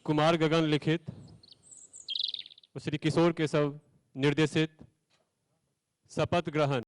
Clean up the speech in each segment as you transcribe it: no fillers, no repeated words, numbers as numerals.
कुमार गगन लिखित, श्री किशोर केशव निर्देशित शपथ ग्रहण।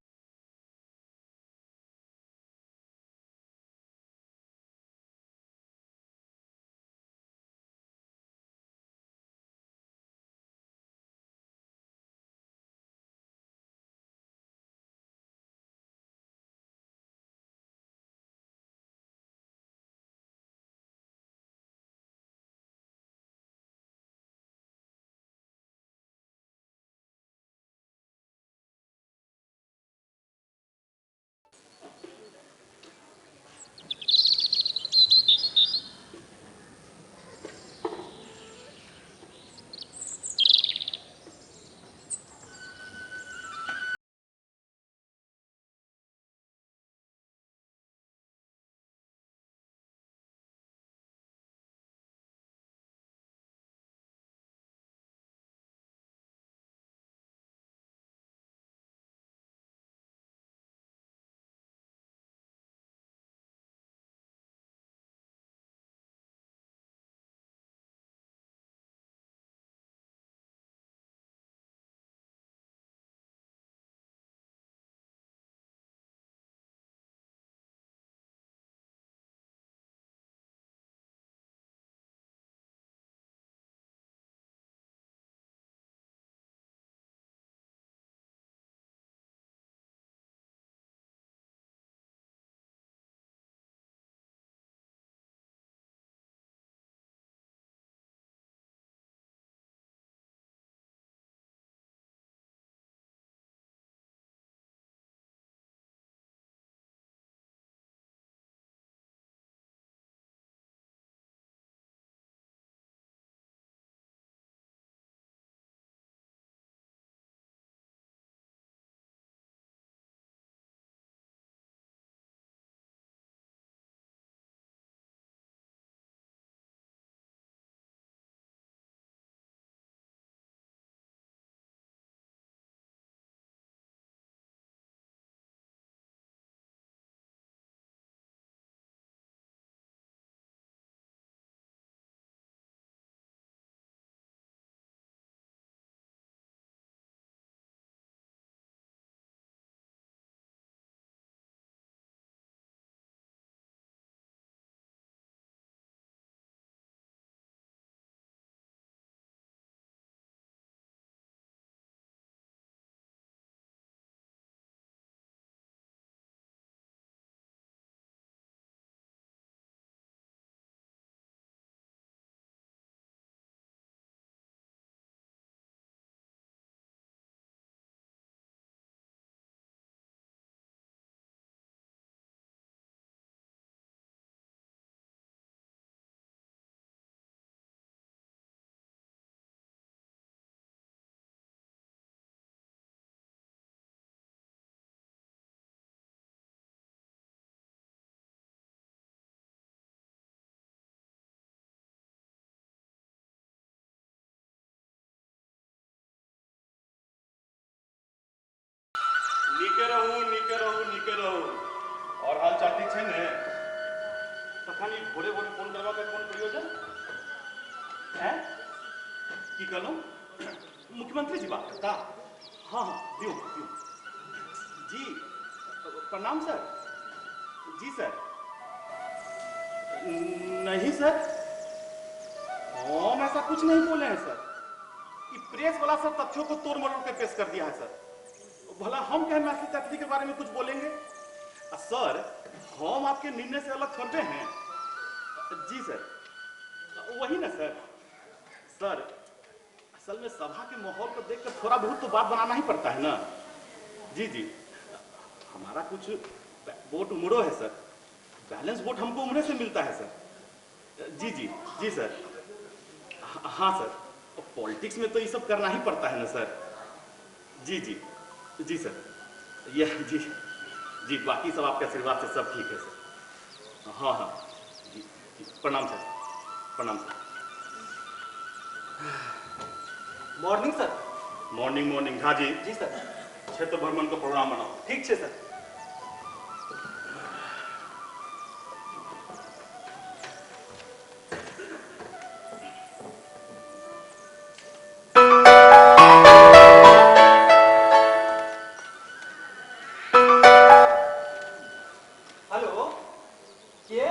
निके रहू निके रहू निके रहू। और हाल चाल ठीक है ने? तखन ई भोरे भोरे फोन करवा के कोन प्रयोजन है? की कहलूं? मुख्यमंत्री जी बात करता? हाँ हाँ दियो दियो। जी प्रणाम सर। जी सर। नहीं सर, हम ऐसा कुछ नहीं बोले हैं सर। ये प्रेस वाला सब तथ्यों को तोड़ मरोड़ के पेश कर दिया है सर। भला हम क्या मैथिली तथ्य के बारे में कुछ बोलेंगे? सर हम आपके निर्णय से अलग थोड़े हैं। जी सर, वही ना सर। सर असल में सभा के माहौल को देखकर थोड़ा बहुत तो बात बनाना ही पड़ता है ना। जी जी, हमारा कुछ वोट उमड़ो है सर। बैलेंस वोट हमको उमड़े से मिलता है सर। जी जी जी सर। हाँ सर, पॉलिटिक्स में तो ये सब करना ही पड़ता है ना सर। जी जी जी सर। ये जी जी, बाकी सब आपके आशीर्वाद से सब ठीक है सर। हाँ हाँ जी, प्रणाम सर। प्रणाम sir. Morning sir. Morning morning. हाँ जी जी सर। क्षेत्र भ्रमण का प्रोग्राम बनाओ। ठीक है सर। हेलो के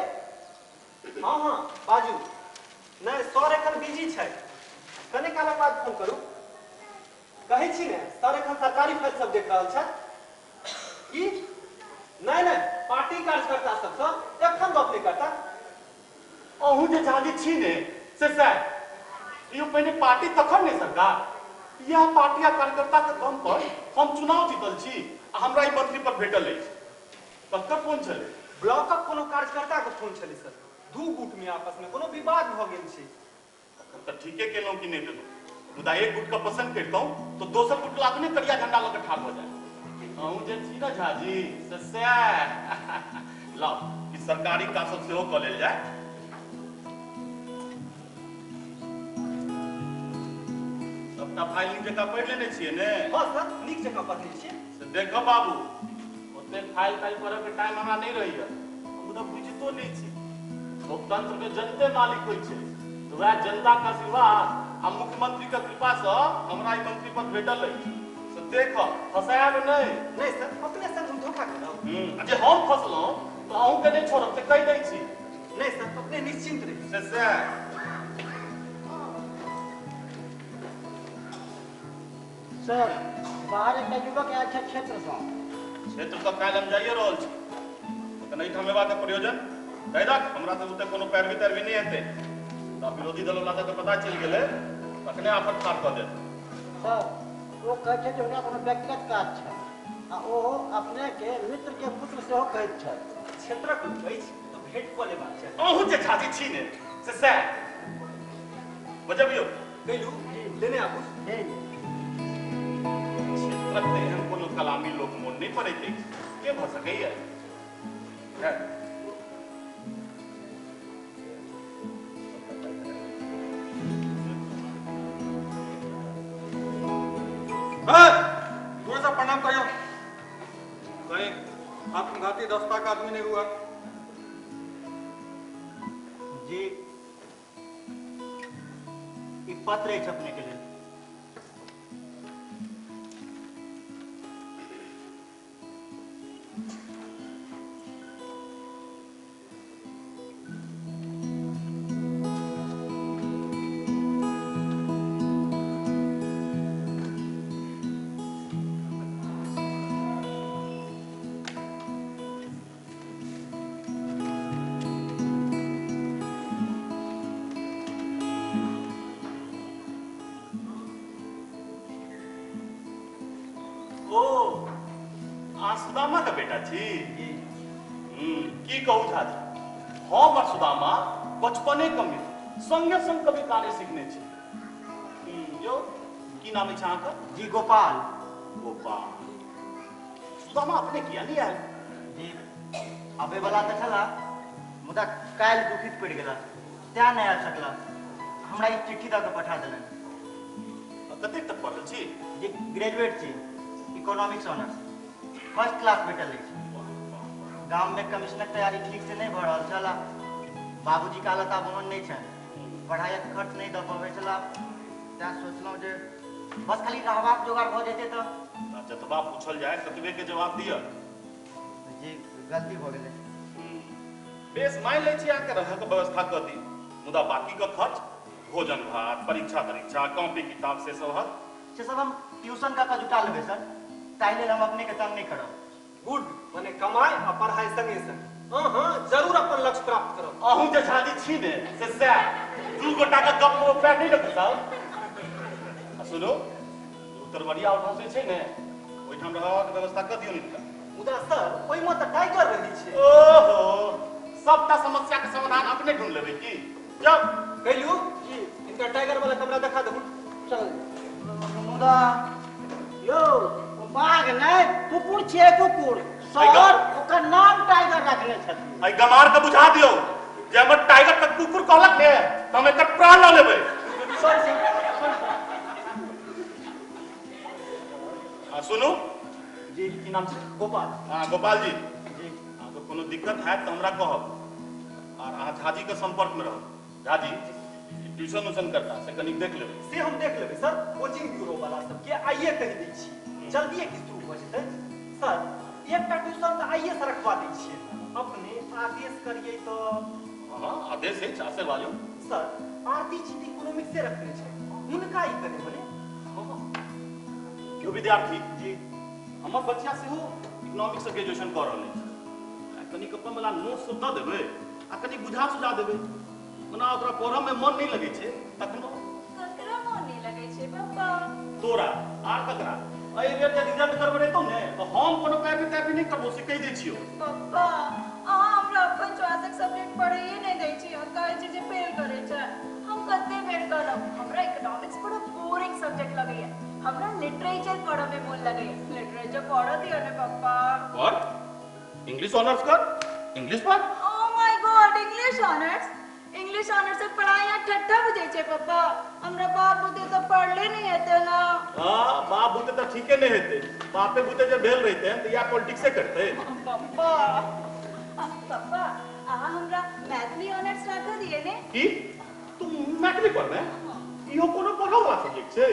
हाँ हाँ बाजू नहीं सर एखन बिजी छै कने काल बाद फोन करू कहै छी ने सर एखन सरकारी फाइल सब देख रहल छथि की नहीं नहीं पार्टी कार्यकर्ता सब सँ एखन गप नहीं करता अहूँ जे झाजी छी ने से यो पहिने पार्टी तखन ने सरकार यह पार्टी आ कार्यकर्ता के दम पर हम चुनाव जीतल छी आ हमरा ई मंत्री पर भेटल अछि ककर फोन छलै ब्लॉकक कोनो कार्यकर्ता के फोन छलै सर दू गुट में आपस में कोनो विवाद भ गेल छै तो ठीके केलहुँ कि नहीं देलहुँ मुदा एक गुट का पसंद करतहुँ तो दोसर गुट ला अपने करिया झंडा लऽ के ठाढ़ हो जाए अहूँ जे छी ना झाजी से लाओ कि सरकारी काज सब सेहो कऽ लेल जाए सबटा फाइल नीक जकाँ पढ़ि लेने छियै ने हाँ सर नीक जकाँ पढ़ने छियै से देखो बाबू ओते फाइल पढ़े के टाइम हमरा नहीं रहैया मुदा बुझितो नहीं छी लोकतंत्र के जनते मालिक होइ छै तो वह जनता का आशीर्वाद आ मुख्यमंत्री के कृपा से हमरा ई मंत्री पद भेटल अछि से देखो फसायब नहीं सर अपने संग हम धोखा करब जे हम फसलहुँ तो अहूँ के नहीं छोड़ब से कहि दै छी नहीं सर अपने निश्चिंत रही से सर बाहर एक युवक आयल छै क्षेत्र सँ क्षेत्र तक काल्हि हम जाइए रहल छी तऽ नहीं थमेबाक प्रयोजन कहि रख हमरा से ओते कोनो पैरवी तैरवी नहीं हेतै तऽ विरोधी दल वाला के पता चलि गेलै तखने आफत ठाढ़ कऽ देत सर वो कहै छै जे ओकरा कोनो व्यक्तिगत काज छै आ ओ अपने के मित्र के पुत्र सेहो कहैत छै क्षेत्रक लोक अछि तऽ भेंट कऽ लेबाक छै अहूँ जे झाजी छी ने से बजबियौ गैलू लेने आबू क्षेत्रक तऽ एहन कोनो कलामी लोक मोन नहीं पड़ैत अछि के भऽ सकैया थोड़ा सा प्रणाम करियो कहीं आत्मघाती दस्ता का आदमी नहीं हुआ जी एक पत्र है छपने के लिए सुदामा का बेटा छी की कहू झाजी हम और सुदामा बचपने कमी संगे संग कभी गाने सीखने छी यो की नाम है अहाँके जी गोपाल सुदामा अपने किया नहीं आयल जी अबे वाला तो छला मुदा काल दुखित पड़ गेला त्या नहीं आ सकला हमरा एक चिट्ठी दऽ के पठा देलन कतेक तक पढ़ल छी जी ग्रेजुएट छी इकोनॉमिक्स ऑनर्स फर्स्ट क्लास भेटल अछि गांव में कमिश्नर तैयारी ठीक से नहीं भ रहल छला बाबूजी का हालत आब ओहन नहीं छै पढ़ाई के खर्च नहीं दऽ पाबै छला त्या सोचलहुँ जे बस खाली रहबाक जोगाड़ भऽ जेतै तऽ जतबा पूछल जाए ततबे के जवाब दिअ जी गलती भऽ गेलै बेस मान लै छी अहाँके रहके व्यवस्था कऽ दी मुदा बाकी का खर्च भोजन भात परीक्षा कॉपी किताब से सब हम ट्यूशन का जुटा लेबै सर ताहि लेल हम अपने के तंग नहीं करब गुड माने कमाई आ पढ़ाई संगे संग हां जरूर अपन लक्ष्य प्राप्त करब अहूँ जे झाजी छी ने से दू गोटा का गप में पैर नहीं रखू साहब सुनो उत्तरवरिया उठाव से छै ने ओहिठाम रहबाक व्यवस्था कर दियौ निका मुदा सर ओइमे तऽ टाइगर रहै छै ओहो सबटा समस्या के समाधान अपने ढूंढ लेबै की जब कहियो जी इनका टाइगर वाला कमरा दिखा दहु चल मुदा यो बाघ नहीं कुकुर छियै कुकुर सर ओकर नाम टाइगर रखने छथिन आई गमार के बुझा दियौ जे हमर टाइगर तक कुकुर कहलक ने त हम एकर प्राण ल लेबै सुनू जी की नाम छै गोपाल हां गोपाल जी जी अगर कोनो दिक्कत है तो हमरा कहब और अहाँ झाजी के संपर्क में रहब झाजी ट्यूशन उशन करता से कनी देख लेबै से हम देख लेबै सर कोचिंग ब्यूरो वाला सब के आइए कहि दै छी जल्दी किस शुरू हो जेतै सर एकटा ट्यूशन तऽ आइए से रखवा दै छियै अपने आदेश करिए तो हाँ आदेश है चासे बाजू सर आरती जी इकोनॉमिक्स से रखने छे उनका ही करे बोले जो विद्यार्थी जी हमर बच्चा से हो इकोनॉमिक्स से ग्रेजुएशन कर रहले छै कनी अपन वाला नोट सब द देबे आ कनी बुझा सुझा देबे ओना ओकरा पढ़य में मन नहीं लगे छै तखनो ककरा मन नहीं लगे छे पापा तोरा आर ककरा एहि बेर जे रिजल्ट करबे रहितो ने तो हम कोनो कॉपी टाइप नहीं करबो से कहि दै छियो पापा अहाँ हमरा अपन चॉइसक सब्जेक्ट पढ़ैए नहीं दै छी और कहै छी जे फेल करे छै हम कते बेर करब हमरा इकोनॉमिक्स बड़ा बोरिंग सब्जेक्ट लगैया हमरा लिटरेचर पढ़े में मन लगैया लिटरेचर पढ़ दियो ने पापा और इंग्लिश ऑनर्स कर इंग्लिश पढ़ oh my God English honours से पढ़ाई ठट्ठा बुझे छे पापा हमरा बाप बुते तो पढ़ले नहीं हेते ना हां बाप बुते तो ठीके नहीं हेते बापे बुते जे भेल रहते हैं तो या पॉलिटिक्स से करते पापा पापा अहाँ हमरा मैथिली ऑनर्स रख दिए ने की तुम मैट्रिक पढ़बे इहो कोनो पढ़ो वाला सब्जेक्ट छै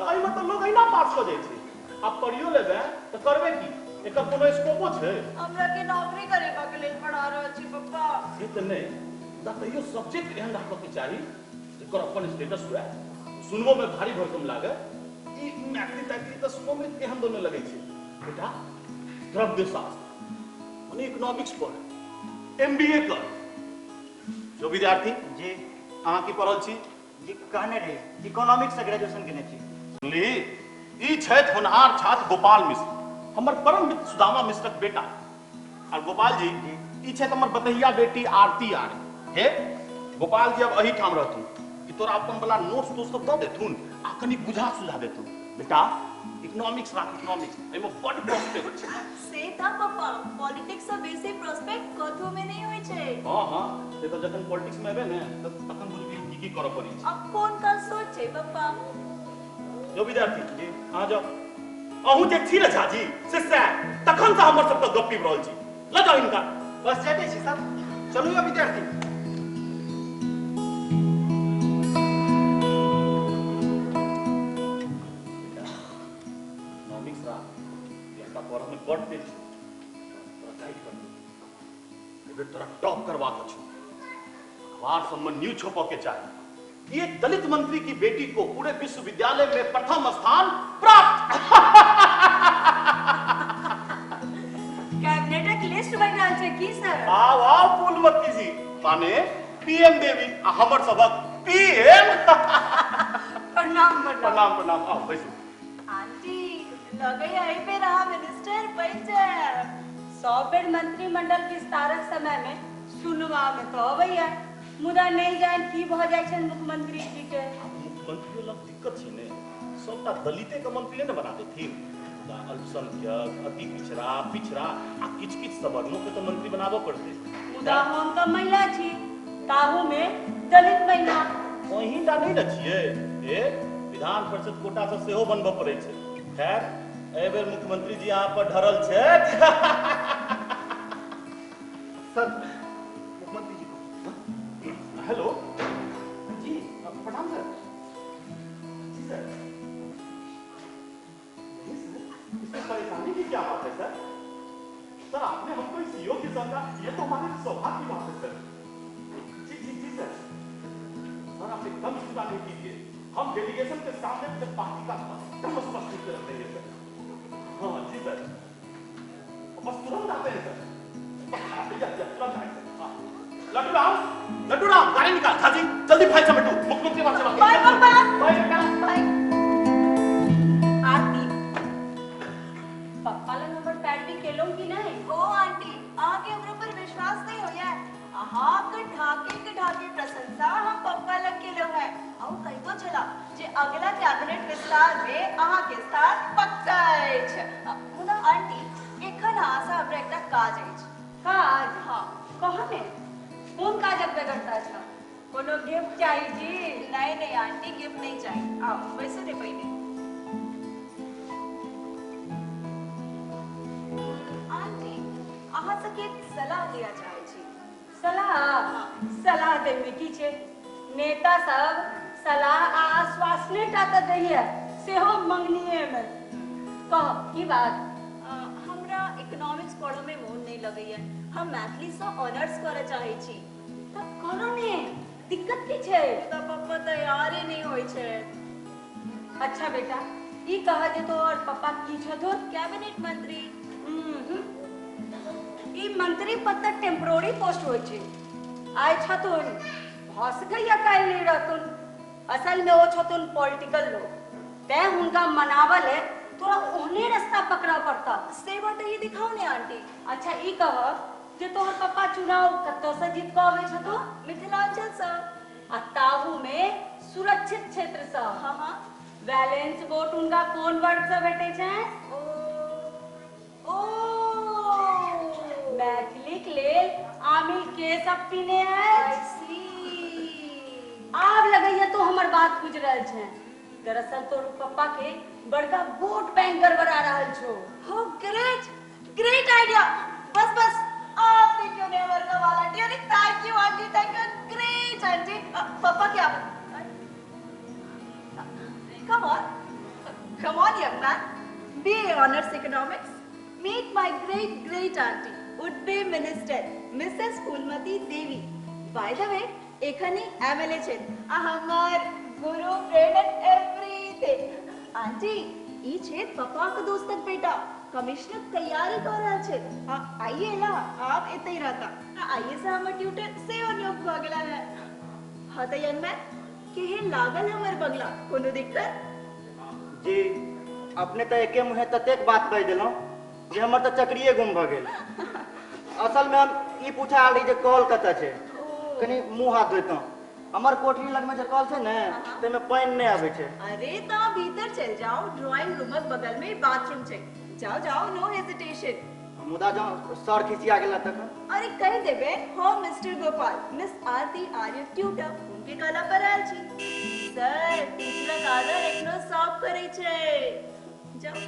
एहि में तो लोग अहिना पास हो जाय छै अब पढ़ियो लेबे तो करबे की एकर कोनो स्कोपो छै हमरा के नौकरी करे के लेल पढ़ा रहल छी पापा से त नहीं तइयो सब्जेक्ट एहन रखब के चाही जेकर अपन स्टेटस हुए सुनबो में भारी भरकम लागे ई मैथिली तैथिली तो सुनबो में एहन दोनों लगे छै बेटा द्रव्यशास्त्र माने इकोनॉमिक्स पढ़ एमबीए कर जो विद्यार्थी जी अहाँ की पढ़ल छी जी कहने रही इकोनॉमिक्स से ग्रेजुएशन केने छी सुनली ई छथि होनहार छात्र गोपाल मिश्र हमर परम मित्र सुदामा मिश्रक बेटा और गोपाल जी ई छथि हमर बतहिया बेटी आरती आर्य हे गोपाल जी अब अही ठाम रहथुन कि तोरा अपन वाला नोट्स तो सब द देथुन आ कनी बुझा सुझा देथुन बेटा इकोनॉमिक्स राख इकोनॉमिक्स एमे बड प्रोस्पेक्ट छै से था पापा पॉलिटिक्स से बेसी प्रोस्पेक्ट कथु में नहीं होय छै हां से तो जखन पॉलिटिक्स में एबे ने तखन बुझबी की करऽ पड़ी छै अब कोन का सोच छै पापा जो विद्यार्थी जी आ जाओ अहूँ जे छी रे झाजी से तखन से हमर सब गप्पी रहल छी ल जाओ इनका बस जाते छी सर चलू या विद्यार्थी बड़ तेज तोरा गाइड कर दे तोरा टॉप करवा के छु अखबार सब में न्यूज छपो के चाहिए एक दलित मंत्री की बेटी को पूरे विश्वविद्यालय में प्रथम स्थान प्राप्त कैबिनेट की लिस्ट बन रहल छै की सर आओ फूलमती जी माने पीएम देवी आ हमर सबक पीएम प्रणाम प्रणाम प्रणाम आओ बैसू आंटी लगे यही पे रहा मिनिस्टर पंचायत 100 बेर मंत्रिमंडल विस्तारक समय में सुनवा में तो भैया मुदा नहीं जान की भ जाय छै मुख्यमंत्री जी के मुख्यमंत्री लग दिक्कत छै ने सबटा दलिते के मंत्री ने बना देथिन अल्पसंख्यक अति पिछड़ा आ किछ सवर्णों के तो मंत्री बनाबो पड़ते मुदा हम तो महिला छी ताहू में दलित महिला वही ता नहीं न छिए ए विधान परिषद कोटा से सेहो बनबो पड़ै छै खैर ए बेर मुख्यमंत्री जी यहाँ पर ढरल छै सर मुख्यमंत्री जी को हेलो जी प्रणाम सर जी सर इसमें परेशानी की क्या बात है सर सर आपने हमको इस योग्य समझा ये तो हमारे सौभाग्य की बात है सर जी जी जी सर सर आप एकदम चिंता नहीं कीजिए हम डेलीगेशन के सामने अपने पार्टी का एकदम स्पष्ट कर देंगे सर हाँ जी सर बस तुरंत आते हैं सर तुरंत आए सर हाँ लड्डू राम गाड़ी निकाल झाजी जल्दी फाइल समेटो मुख्यमंत्री वहां से बाय पापा बाय बेटा बाय आरती पापा ला नंबर पैड भी केलो की नहीं ओ आंटी आके हमरा पर विश्वास नहीं हो यार आहा के ढाके प्रशंसा हम पापा ला केलो है औ कहि तो चला जे अगला कैबिनेट विस्तार में आहा के साथ पक्का है मुदा आंटी एखन आशा हमरा एकटा काज अछि काज हां कहने कौन काज अब करता था कोनो गिफ्ट चाहिए जी नहीं आंटी गिफ्ट नहीं चाहिए आओ वैसे दे पहले आंटी अहाँ से एक सलाह दिया चाहे छी सलाह देमे की छै नेता सब सलाह आ आश्वासन टा दैया सेहो मंगनीए में कह की बात हमरा इकोनॉमिक्स पढ़ो में मन नहीं लगे है। हम मैथिली से ऑनर्स करे चाहे छी। त करो ने, दिक्कत की छे? त पप्पा तैयार ही नहीं होय छे। अच्छा बेटा, ई कहा जे तो और पप्पा की छथुन कैबिनेट मंत्री। ई मंत्री पद त टेम्पररी पोस्ट होय छे। आय छथुन भस गया काल नहीं रहतुन। असल में वो छथुन पॉलिटिकल लोग। ते उनका मनावल है थोड़ा ओहने रास्ता पकड़ा पड़ता। से बात ये दिखाओ ने आंटी। अच्छा ई कह जे तोहर पप्पा चुनाव कत्तो से जीत को आवे छथु? मिथिलांचल से। आ ताहू में सुरक्षित क्षेत्र से। हां बैलेंस वोट उनका कोन वर्ग से भेटे छे? ओ मैथिलिक लेल आमिल के सब पीने है। आई सी। आब लगैया तो हमर बात बुझ रहल छे। दरअसल तोर पप्पा के बड़का वोट बैंक गड़बड़ा रहल छो। हो ग्रेट आइडिया। बस आपने क्यों नहीं वर्गा volunteer? Thank you aunty, thank you, great aunty. पापा क्या? Come on young man, BA Honors Economics. Meet my great aunty, would-be minister, Mrs. Fulmati Devi. By the way, এখানে MLA ছেন, আমার गुरु फ्रेंड एंड एवरीथिंग। आंटी ई छे पापा का दोस्तक बेटा, commissioner तैयारी कर रहा छे। आइए ना, आप एते ही रहता। आइए से हमर ट्यूटर से और नियोग बगला है। हां त यंग मैन केहे लागल हमर बगला, कोनो दिक्कत? जी अपने तो एके मुहे ततेक बात कह देलो जे हमर तो चक्रिए गुम भ गेल। असल में हम ई पूछा आली जे कॉल कत छे, कनी मुंह हाथ धोइतो। हमर कोठरी लग में जे कॉल छे ने ते में पानी नहीं आवे छे। अरे ता भीतर चल जाओ, ड्राइंग रूम के बगल में बाथरूम छे। जाओ, नो हेजिटेशन। मुदा जो सर खिसिया गेला तक अरे कह देबे home mister Gopal, miss Aarti आर्य ट्यूटर उनके कला पर आल छी। सर टीचर आदर एकनो सॉल्व करे छे। जाओ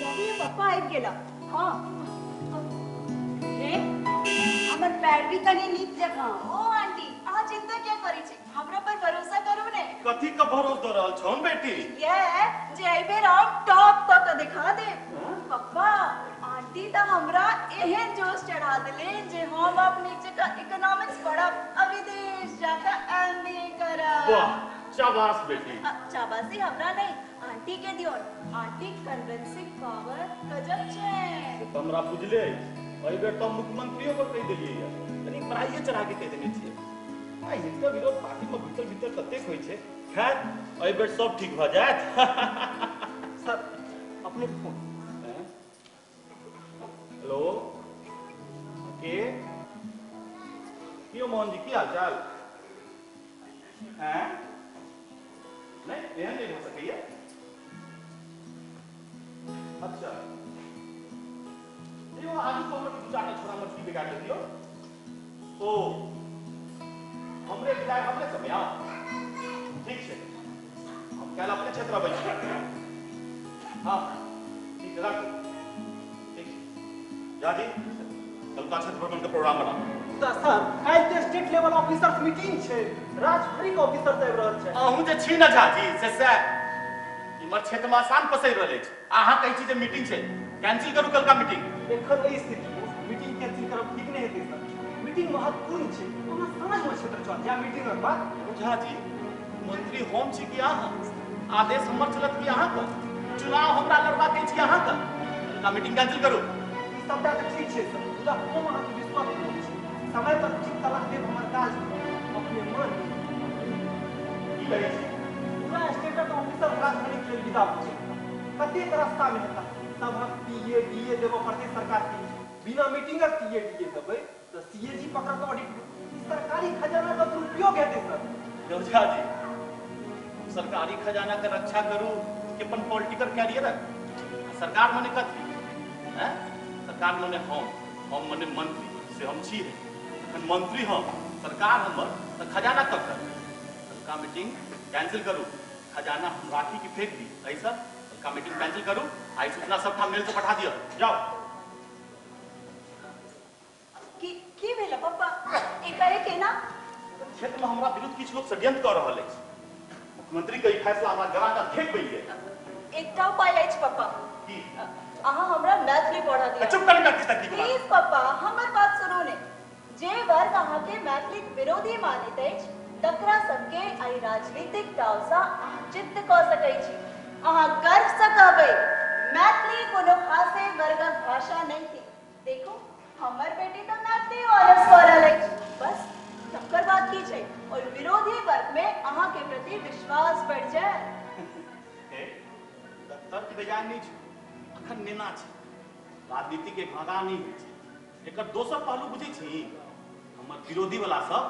लगे पप्पा आइ गेला। हां रे हमर पैर भी तनी नीच जगह। ओ आंटी आ चिंता क्या करी छे? हमरा पर भरोसा करो ने। कथी का भरोसा दे रहल छौन बेटी? ये जे आई बेर हम टॉप तक दिखा दे। पप्पा आंटी ता हमरा एहन जोश चढ़ा देले जे हम अपने जगह इकोनॉमिक्स पढ़ब, विदेश जाकर एमबीए करब। वाह शाबाश बेटी। शाबाशी हमरा नहीं, आंटी के दियो। आंटी कन्विंसिंग पावर गजब छे। तो हमरा बुझले एहि बेर तो मुख्यमंत्रियों को कह देलिए या तनी पढ़ाइए चढ़ा के कह देने छिए। आ हिनका विरोध पार्टी में भीतर कतेक होय छे। खैर एहि बेर सब ठीक भ जायत। सर अपने फोन। हेलो के क्यों मोहन जी की हाल चाल हैं? नहीं एहन नहीं हो सकैया। अच्छा ये आज को हमर गुजारा छोड़ा मछली बिगाड़ दियो। ओ हमरे विधायक हमरे समय आओ ठीक है। हम कल अपने क्षेत्र में बैठे। हाँ ठीक है रखो। जी कल का क्षेत्र भ्रमण का प्रोग्राम बना। तो सर काल तो स्टेट लेवल ऑफिसर्स मीटिंग छे, राजभरी के ऑफिसर सब रहल छे। अहू जे छी न झाजी से इमर क्षेत्र में आसान पसै रहले छ। आहा कहै छी जे मीटिंग छे, कैंसिल करू कल का मीटिंग। एखन एई स्थिति में मीटिंग कैंसिल करब ठीक नहीं हेतै सर। मीटिंग महत्वपूर्ण छे, हमरा समझ में क्षेत्र चल या मीटिंग के बाद। झाजी मंत्री हम छी कि आहा? आदेश हमर चलत कि आहा का? चुनाव हमरा लड़वा के छी आहा का? कल का मीटिंग कैंसिल करू। सबटा तो ठीक छे सर, मुदा हम अहाँ के विश्वास करै छी। समय पर ठीक तरह से हमर काज अपने मन की कहै छी? पूरा स्टेट के ऑफिसर राजभरी के विदा हो छै। कतेक रास्ता में हेता सब हम पीए डीए देबो पड़ते सरकार के। बिना मीटिंग के पीए डीए देबै तो सीएजी पकड़ के ऑडिट सरकारी खजाना का दुरुपयोग हेतै सर। झाजी सरकारी खजाना का रक्षा करू कि अपन पॉलिटिकल कैरियर सरकार मने कथी हैं? सरकार मने हम मने मंत्री से हम छी है। मंत्री हम सरकार हमर तो खजाना कब कर? का मीटिंग कैंसिल करू, खजाना हम राखी की फेंक दी ऐसा। का मीटिंग कैंसिल करू, आई सूचना सबका मेल से पठा दिया जाओ। की भेला पप्पा? एकरे के ना क्षेत्र में हमरा विरुद्ध किछ लोग षड्यंत्र कर रहल अछि। मुख्यमंत्री के ई फैसला हमरा गला का फेंक बैलिए। एकटा उपाय अछि पप्पा। की अहाँ हमरा मैथिली पढ़ा दिया। चुप कर मैथिली तक की प्लीज पापा हमर बात सुनो ने। जे वर्ग अहाँ के मैथिली विरोधी मानैत अछि तकरा सबके एहि राजनीतिक दावसँ चित्त क सकै छी। अहाँ गर्व सँ कहबै मैथिली कोनो खासे वर्गक भाषा नहीं थी। देखो हमर बेटी तो मैथिली ऑनर्स कऽ रहल अछि, बस तकर बात की छै और विरोधी वर्ग में अहाँ के प्रति विश्वास बढ़ जाए। तर्क बेजान नहीं छै, अखन नेना छै, राजनीति के भागा नहीं होइ छै। एकर दोसर पहलू बुझै छी, हमर विरोधी वाला सब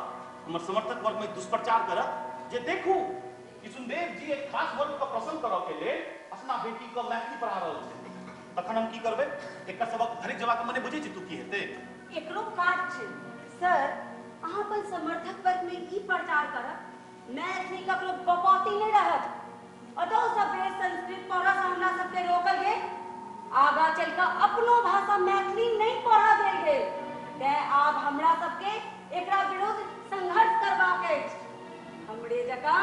हमर समर्थक वर्ग में दुष्प्रचार करत जे देखू किशुनदेव जी एक खास वर्ग का प्रश्न करऽ के लेल अपना बेटी को मैथिली पढ़ा रहल छै। तखन हम की करबै? एकर सबक घरे जवा के मने बुझै छी तू की हेतै? एकरो काट छै सर। अहाँ अपन समर्थक वर्ग में ई प्रचार करब मैथिली ककरो बपौती नहीं रहत। अतो सभ्य संस्कृत पढ़ा से हमरा सबके रोकल गेल, आगा चलकर अपनो भाषा मैथिली नहीं पढ़ा देल गेल। तैं आब हमरा सबके एकरा विरुद्ध संघर्ष करबाक अछि। हमरे जकाँ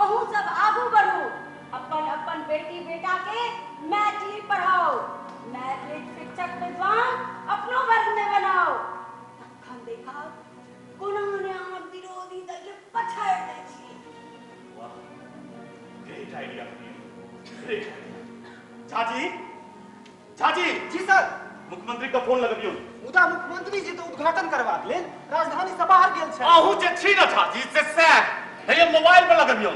अहूँ सब आगू बढ़ू, अपन अपन बेटी बेटा के मैथिली पढ़ाओ, मैथिली शिक्षक विद्वान अपनो वर्ग में बनाओ। तखन देखा कोना ने अहाँ विरोधी दल के पछाड़ि दै छी। वाह, great idea, great idea. Jhaji, Jhaji. जी सर। मुख्यमंत्री का फोन लगबियौ। मुदा मुख्यमंत्री जी तो उद्घाटन करबाक लेल राजधानी से बाहर गेल छै। आहू जे छी न झाजी से सैह हे मोबाइल पर लगबियौ।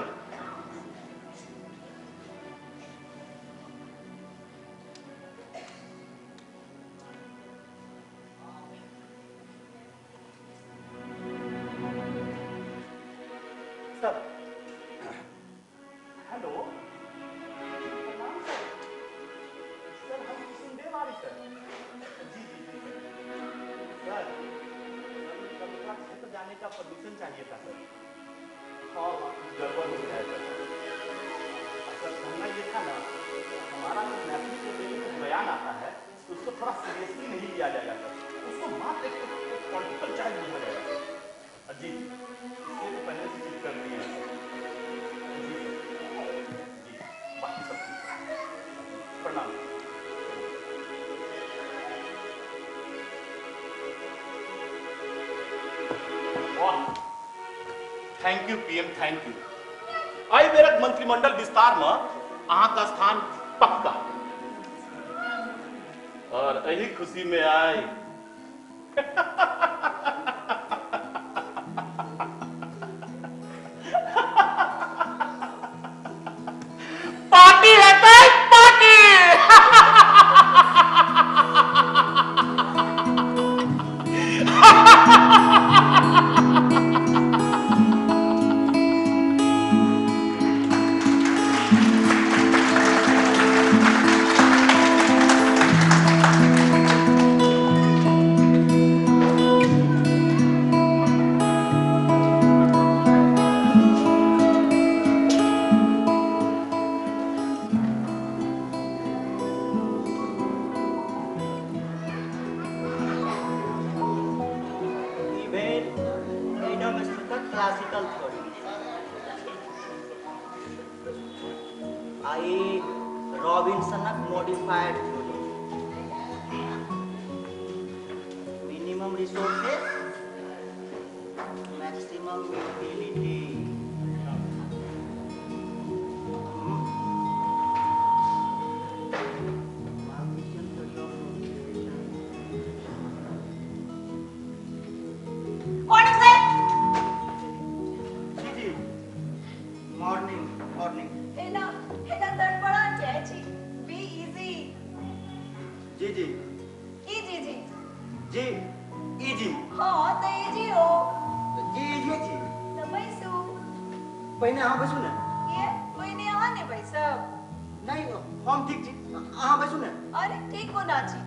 सर हेलो सर, हम किशुनदेव आरी सर। जी जी जी सर, कलकत्ता क्षेत्र जाने का परमिशन चाहिए था सर। और कुछ गड़बड़ हो गया है सर। सर कहना ये था ना, हमारा जो मैथिली के लिए कुछ बयान आता है तो उसको थोड़ा सीरियसली नहीं लिया जाएगा सर। उसको मात्र एक पॉलिटिकल चार्ज लिया जाएगा सर। जी इसलिए तो पहले से चीज कर दी है सर। जी बाकी सब ठीक है। प्रणाम। वाह, thank you PM, thank you. आई बेरक मंत्रिमंडल विस्तार में अहाँ का स्थान पक्का, और यही खुशी में आई पार्टी है पार्टी। क्लासिकल थ्योरी आई रॉबिन्सनक modified theory minimum resources maximum utility पहिने अहाँ बैसू ने। ये पहिने अहाँ ने बैसब? नहीं हम ठीक छी, अहाँ बैसू ने। अरे ठीक हो ना छी,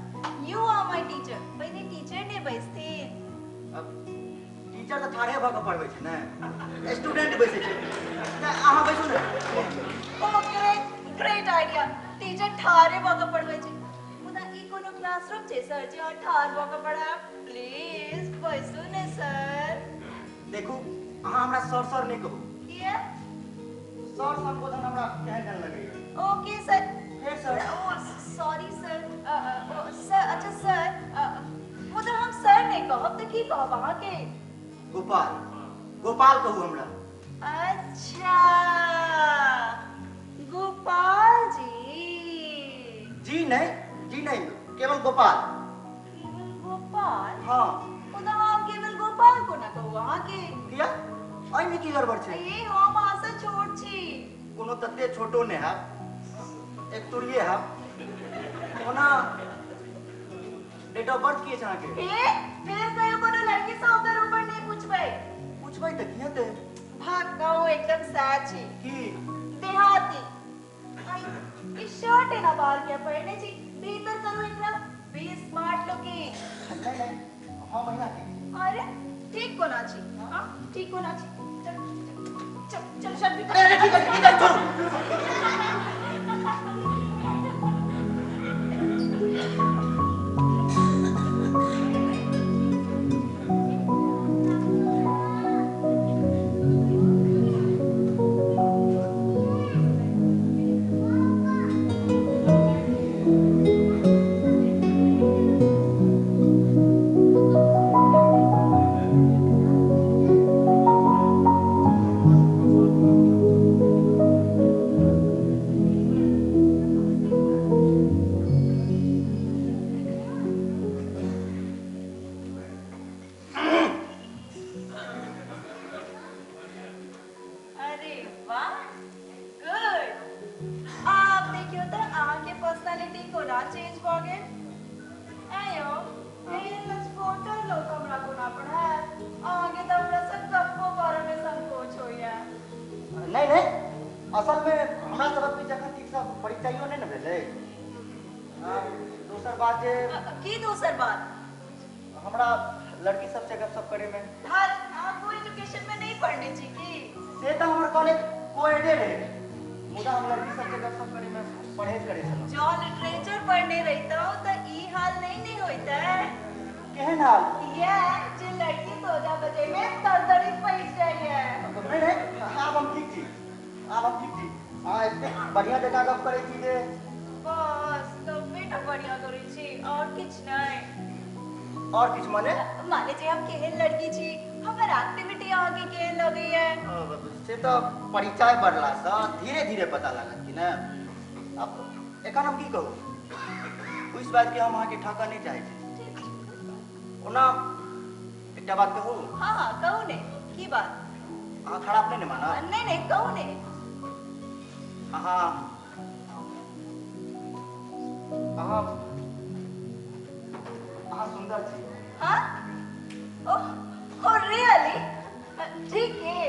यू आर माय टीचर। पहिने टीचर ने बैसथिन। अब टीचर तो ठाढ़े भऽ कऽ पढ़बै छै ने, स्टूडेंट बैसै छै। अहाँ बैसू ने। Oh great great idea. Teacher ठाढ़े भऽ कऽ पढ़बै छै। मुदा ई कोनो क्लासरूम छै सर जे ठाढ़ भऽ कऽ पढ़ायब? प्लीज बैसू ने सर। देखू अहाँ हमरा सर सर नहीं कहू। सर संबोधन हमरा केहन लगैया। Okay sir. फिर sir. Oh sorry sir, sir अच्छा सर मतलब हम सर नहीं कहब तो की कहब अहाँ के गोपाल गोपाल कहू हमरा। अच्छा गोपाल जी नहीं केवल गोपाल। केवल गोपाल हाँ तो हम केवल गोपाल को ना कहू अहाँ के किया आई में की गड़बड़ छे? ये हम अहाँ से छोट छी कोनो तत्ते छोटो ने है एक तुरिये है ओना डेट ऑफ बर्थ की छा के फिर कहियो कोनो लड़की से ओकर ऊपर नहीं पूछबै त किया ते भाग गाओ एकदम साची की देहाती आई इस शर्ट है ना बाहर क्या पहने जी भीतर करो एकरा बी स्मार्ट लुकिंग नहीं हां महिला के अरे ठीक को ना छी हां ठीक को ना छी चल चल चल शर्ट अरे ठीक है इधर छोड़। असल में हमरा तरफ भी जगह ठीक सब परिचयो नहीं न भेले। दूसर बात जे की दूसर बात हमरा लड़की सब से गपशप करे में हां आपको एजुकेशन में नहीं पढ़ने छी की से त हमर कॉलेज कोएडे रहे मुदा हम लड़की सब से गपशप करे में परहेज करे छलो। जो लिटरेचर पढ़ने रहता हो तो ई हाल नहीं होता है। केहन हाल ये जे लड़की 14 बजे में तड़तड़ी पैठ जाई है। नहीं अब हम ठीक छी इतने बढ़िया जगह गप करे छी जे बस तो बेटा बढ़िया करे छी और कुछ नहीं और कुछ माने जे हम केहन लड़की छी हमर एक्टिविटी आगे केहन लगी है से तो परिचय बढ़ला सा धीरे धीरे पता लागत कि ना। अब एखन हम की कहू उस बात के हम आके ठका नहीं चाहे छी ओना एकटा बात कहू। हां कहू ने की बात आ खराब नहीं माना नहीं कहू ने हाँ सुंदर थी। हाँ ओह रियली ठीक है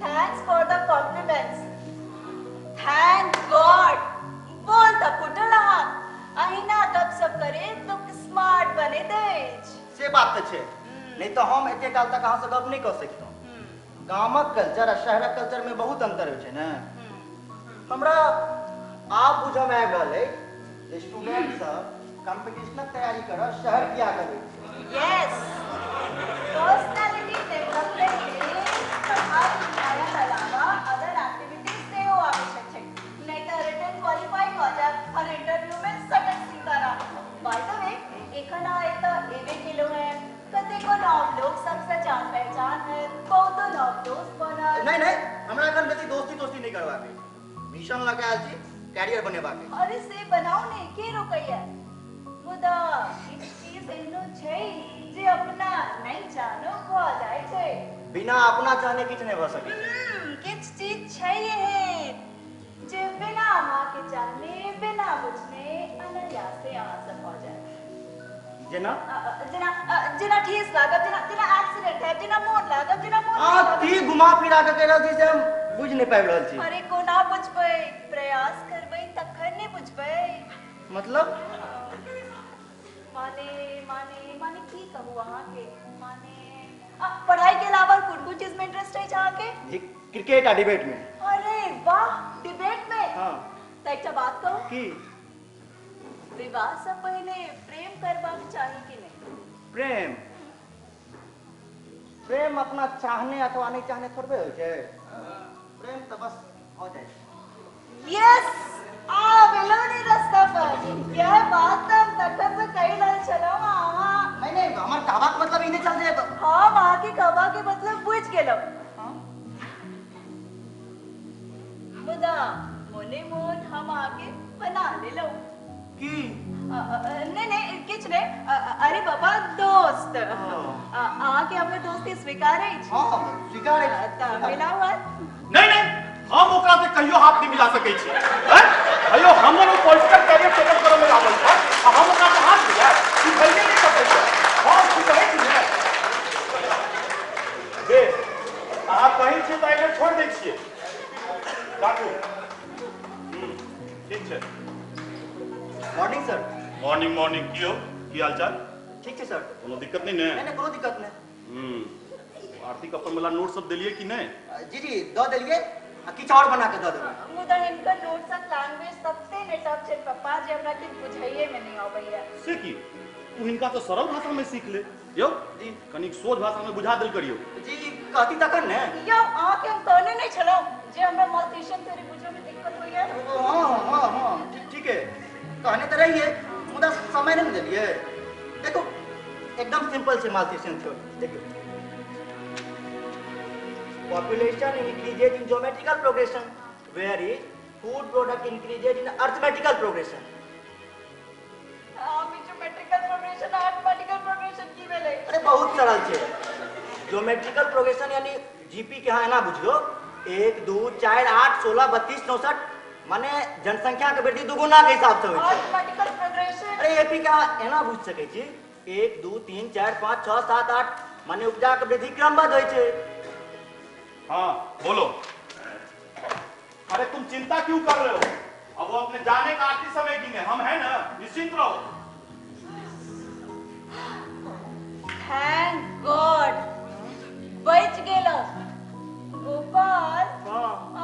thanks for the compliments thank god बोल द कुटला अहिना तब सब करे तो स्मार्ट बने देज से बात तो छे नहीं तो हम एते काल तक अहाँ से गप नहीं कर सकतो। गामक कल्चर और शहरक कल्चर में बहुत अंतर होय छे ना। हमरा आप बुझ में आबि रहल है स्टूडेंट सब कंपटीशनक तैयारी कर शहर किया करे। यस पर्सनालिटी डेवलपमेंट में पढ़ाई लिखाई के अलावा अदर एक्टिविटीज से हो आवश्यक है नहीं तो रिटन क्वालिफाई हो जाए और इंटरव्यू में सटक सीधा बाय द वे एखन आए तो एवे किलो है कते को नाम लोग सबसे जान पहचान है बहुत नाम दोस्त बना नहीं हमरा एखन बेसी दोस्ती नहीं करवा के मिशन लगा आल छी कैरियर बनेबा के। अरे से बनाओ ने के रोकैया मुदा इस चीज एनो छै जे अपना नहीं जानो भ जाय छै बिना अपना चाहने किछ नहीं भ सके किछ चीज छै है जे बिना मां के जाने बिना बुझने अनायास से आ सब हो जाए जना ठेस लागत जना एक्सीडेंट है जना मोन लागत जना मोन हां ती घुमा फिरा के कहला छी से हम बुझ नहीं पाबि रहल छी। अरे कोना बुझबै प्रयास करबै तखन नहीं बुझबै मतलब माने की कहूँ वहाँ के माने पढ़ाई के अलावा कुछ चीज में इंटरेस्ट है जहाँ के क्रिकेट आ डिबेट में। अरे वाह डिबेट में हाँ तो एक बात कहूँ की विवाह से पहले प्रेम करबाक चाहिए कि नहीं प्रेम अपना चाहने अथवा नहीं चाहने थोड़े हो छे प्रेम तो बस हो जाए। यस आ बेलोनी रास्ता पर यह बात तब तखन से कई लाल चलो हाँ नहीं हमार कहवा के मतलब इने चल जाए हाँ वहाँ के कवा के मतलब बुझ गेलो मुदा मोने मोन हम आगे बना ले लो की नहीं किच ने अरे बाबा दोस्त आके हमने दोस्ती स्वीकार है हां स्वीकार है ता मिला हुआ नहीं हम ओकरा से कहियो हाथ नहीं मिला सकै छी हैं अयो हमर पॉलिटिकल कैरियर सेटअप करे में लागल छै आ हम ओकरा से हाथ मिला ई भइले नहीं सकै छै हम की कहै छी ने बे अहाँ कहि छी त एके छोड़ दै छियै काटू ठीक छै मॉर्निंग सर मॉर्निंग कियो की हालचाल ठीक है सर कोनो दिक्कत नहीं ने नहीं कोनो दिक्कत नहीं आर्थिक अपन वाला नोट सब दिलिए कि नहीं जी दो दिलिए किछ और बना के दो देबे मुदा इनका नोट्स एंड लैंग्वेज सबसे नेटअप छै पप्पा जे हमरा के बुझाइए में नहीं आबैया से की तू हिनका तो सरल भाषा में सीख ले यो जी कनिक सोझ भाषा में बुझा देल करियो जी कहती तकन ने यो आके हम कहने नहीं चलो जे हमरा मालथीशियन थ्योरी बुझे में दिक्कत होइया हां ठीक है कहने तो रही है मुदा समय नहीं दिलिए देखो एकदम सिंपल से मालथीशियन थ्योरी देखो population increases in geometrical progression whereas food product increases in arithmetical progression geometrical progression mathematical progression की भेलै अरे बहुत सरल छे ज्योमेट्रिकल प्रोग्रेशन यानी जीपी के यहाँ ना बुझियो 1 2 4 8 16 32 64 माने जनसंख्या के वृद्धि दुगुना के हिसाब से होय छै मैथमेटिकल प्रोग्रेशन अरे एपी का एना बुझ सकै छी 1 2 3 4 5 6 7 8 माने उपजा के वृद्धि क्रमबद्ध होय छै हाँ बोलो अरे तुम चिंता क्यों कर रहे हो अब वो अपने जाने का आखिरी समय गिने हम हैं ना निश्चिंत रहो थैंक गॉड बच गेलो गोपाल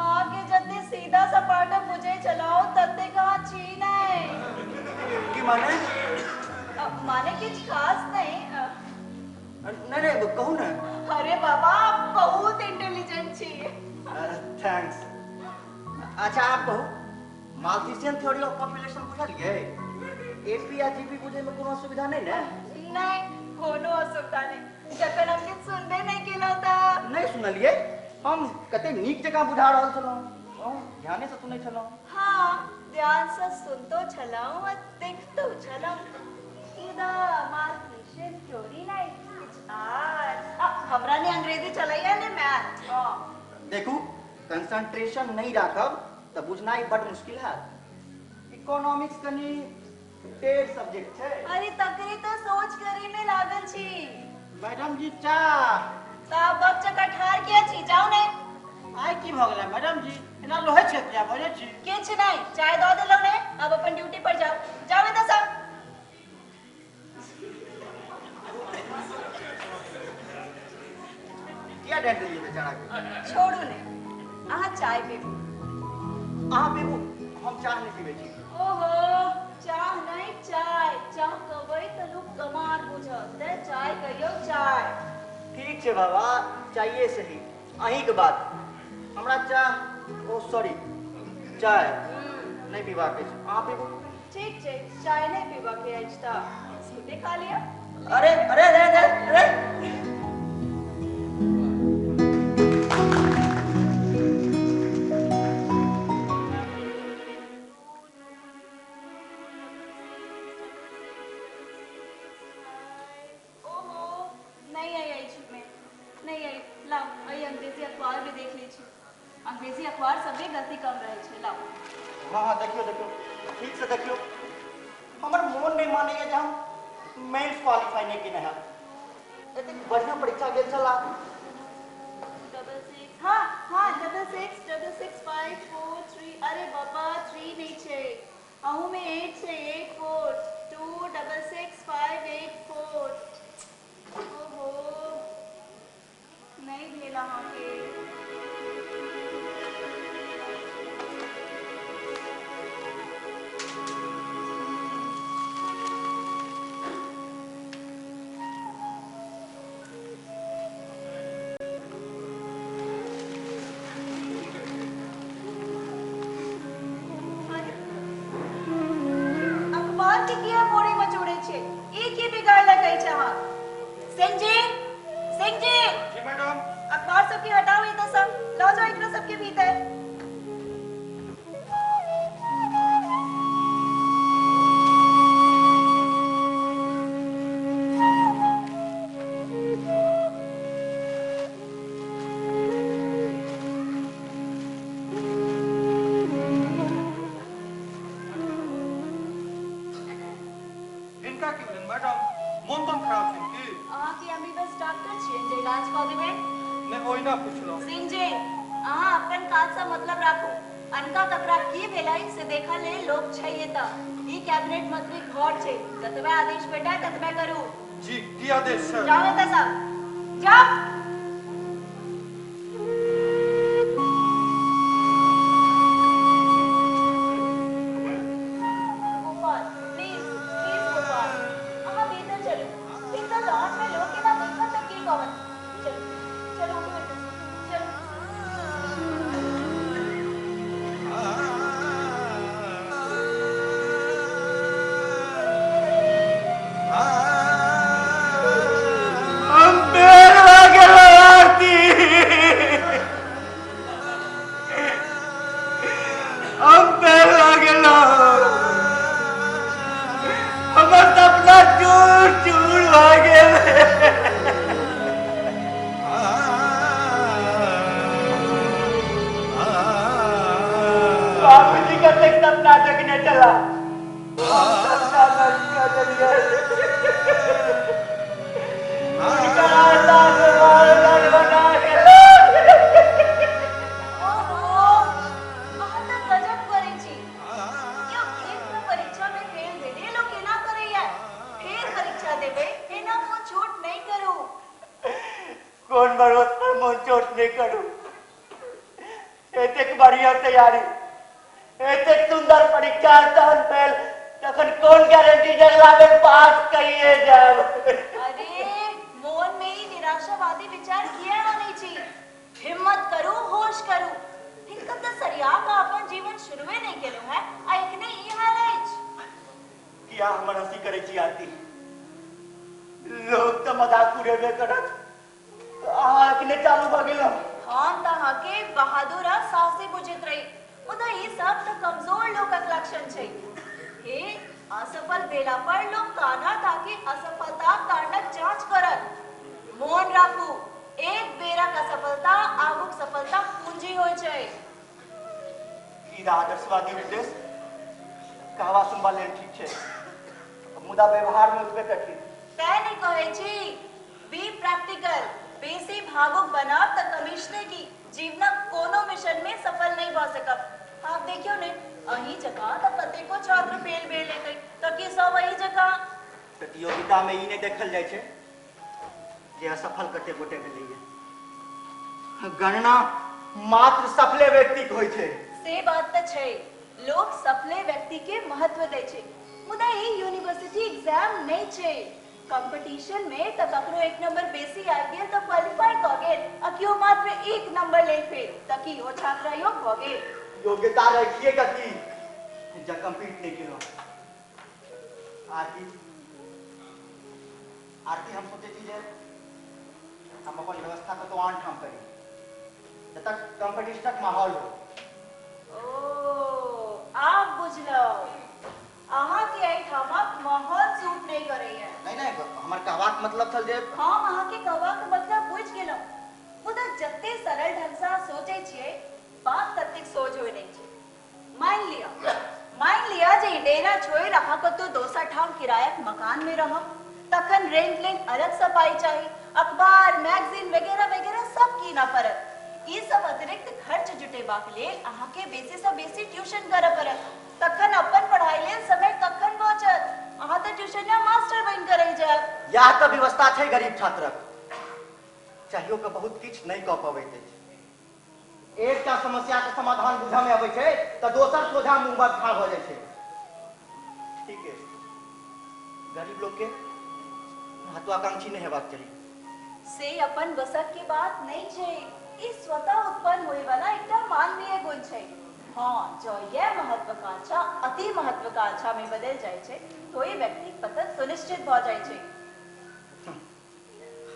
आगे जते सीधा सपाटा मुझे चलाओ तते कहाँ छीन है की माने माने कुछ खास नहीं नहीं कहू ना अरे बाबा आप बहुत इंटेलिजेंट छी थैंक्स अच्छा आप कहू मालथीशियन थ्योरी ऑफ पॉपुलेशन बुझलिए एपी या जीपी बुझे में कोनो असुविधा नहीं ना नहीं कोनो असुविधा नहीं जखन हम के सुनबे नहीं केलो त नहीं सुनलिए हम कते नीक जगह बुझा रहल छलौ ध्यान से सुनै छलौ हाँ ध्यान से सुनतो छलाऊ और देखतो छलाऊ इदा मालथीशियन थ्योरी नहीं हमरा ने अंग्रेजी चलैया ने मैथ देखू कंसंट्रेशन नहीं राखब त बुझनाई बड मुश्किल है इकोनॉमिक्स कनी टेढ़ सब्जेक्ट है अरे तकरी तो सोच करी में लागल छी मैडम जी चा साहब वक्त चक्कर ठार किया छी जाओ ने आई की भ गेला मैडम जी एना लोहे छै क्या बजे छी किछ नहीं चाय दो देलो ने अब अपन ड्यूटी पर जाओ जाओ तो सब क्या डेट दिए बेचारा के छोड़ू ने आहा चाय पीबू अहाँ पीबू हम चाह नहीं पीबे छी ओहो चाह नहीं चाय चाह कबै त लोग कमार बुझत चाय कहियो चाय ठीक छे बाबा चाहिए सही अहीं के बात हमरा चाह ओ सॉरी चाय नहीं पीबा के अहाँ पीबू ठीक छे चाय नहीं पीबा के आज ता सुते खा लिया अरे अरे अरे अरे अंग्रेजी अखबार सबे गलती कम रहे छे लाओ हाँ देखियो देखियो ठीक से देखियो हमर मन नहीं माने जे हम मेंस क्वालीफाई नहीं किने है एते बढ़िया परीक्षा गेल छला 66 हाँ हाँ 666543 अरे बाबा 3 नहीं छे अहू में 8 से 84 266584 ओहो नहीं भेला हाके सिंह जी जी मैडम। अखबार सबके हटाओ ये तो सब लो जाओ एकरा सबके भीतर। इनका की भेलन मैडम? मन तन खराब छै की? अहाँ के एमबीबीएस डॉक्टर छियै जे इलाज कऽ देबै। ने ओहिना पुछलौ। सिंह जी अहाँ अपन काज से मतलब राखू। अनका तकरा की भेलै से देखा ले लोग छै एतऽ। ई कैबिनेट मंत्री घर छै, जतबे आदेश भेटै ततबे करू। जी की आदेश छै? जाओ एतऽ सब जाओ। गोपाल प्लीज प्लीज गोपाल अहाँ भीतर चलो। इतना लॉन में लोग के ना देखा तक की कवन। चलो चलो उठो एतऽ से, चलो। बाबूजी का तक सपना देखने चला। सपना नहीं कर दिया। उनका आसान मारदार बना के ओहो अहाँ तऽ गजब करै छी। क्यों एक परीक्षा में फेल भेले लोग केना करैया? फेर परीक्षा देबै एना मुंह छोट नहीं करू। कौन भरोस पर मुंह चोट नहीं करूं। एतेक बढ़िया तैयारी, एतेक सुंदर परीक्षा तहन फेल, तखन कौन गारंटी जे अगला बेर पास करिए जाब। अरे मोहन में ही निराशावादी विचार किया नहीं छी। हिम्मत करू होश करू। हिनका तऽ सरिया का अपन जीवन शुरुए नहीं केलौ है आ एखने ई हाल अछि। किया हमर हंसी करे छी आरती? लोग तो मजाक उड़ेबे करत, अहाँ एखने चालू भऽ गेलौ। हम तऽ अहाँ के बहादुर आ साहसी बुझैत रही, मुदा ई सब तऽ कमजोर लोकक लक्षण छै। हे असफल भेला पर लोग काना ताकि असफलता कारणक जांच करत। मोन राखू एक बेरक असफलता आगूक सफलता पूंजी होय छै। ई आदर्शवादी उपदेश कहवा सुनबा लेल ठीक छै, मुदा व्यवहार में ओतबे कठिन। तै नहीं कहै छी बी प्रैक्टिकल। बेसी भावुक बनाब तऽ कमिश्नर की जीवनक कोनो मिशन में सफल नहीं भऽ सकब। आप देखियो ने अही जगह तऽ कतेको छात्र फेल भेल हेतै तऽ की सब अही जगह। प्रतियोगिता में ई नहीं देखल जाय छै जे असफल कते गोटे भेलैया। गणना मात्र सफले व्यक्ति के होय छै। से बात तऽ छै, लोग सफले व्यक्ति के महत्व दै छै, मुदा ई यूनिवर्सिटी एग्जाम नहीं छै। कंपटीशन में तऽ ककरो एक नंबर बेसी आबि गेल तऽ क्वालिफाई कऽ गेल, आ कियो मात्र एक नंबर लेल फेल तऽ की ओ छात्र योग्य भऽ गेल? योग्यता रखिएगा कि जब कंप्लीट नहीं केलो। आरती हम सोचे छी जे हम अपन व्यवस्था को तो आन ठाम करी जब तक कंपटीशनक माहौल हो। ओ आप बुझलो अहाँ के एहिठामक माहौल सूट नहीं करैया। नहीं हमर कहबाक मतलब छल जे हम अहाँ के कहबाक मतलब बुझ गेलहुँ, मुदा जते सरल ढंग से सोचै छियै बात ततेक सोच होय नहीं छै। मान लिया जे डेरा छोड़ि अहाँ कतौ दोसर ठाम किरायाक मकान में रहब, तखन रेंट लेल अलग से पाई चाही, अखबार मैगजीन वगैरह वगैरह सब कीना पड़त। ई सब अतिरिक्त खर्च जुटेबाक लेल अहाँ के बेसी से बेसी ट्यूशन करऽ पड़त, तखन अपन पढ़ाई लेल समय कखन बचत? अहाँ तऽ ट्यूशन या मास्टर बनि के रहि जायब। यह तो व्यवस्था छै गरीब छात्रक, चाहियो के बहुत किछु नहीं कऽ पबैत अछि। एकटा समस्या के समाधान बुझऽ में अबै छै तऽ दोसर सोझा मुंह पर ठाढ़ भऽ जाइ छै। ठीक है, गरीब लोग के महत्वाकांक्षी नहीं हेबाक चाहिए। से अपन बसक के बात नहीं छै, ई स्वतः उत्पन्न होए वाला एकटा मानवीय गुण छै। हाँ, जो यह महत्वाकांक्षा अति महत्वाकांक्षा में बदल जाय छै तो ये व्यक्ति पतन सुनिश्चित भऽ जाय छै।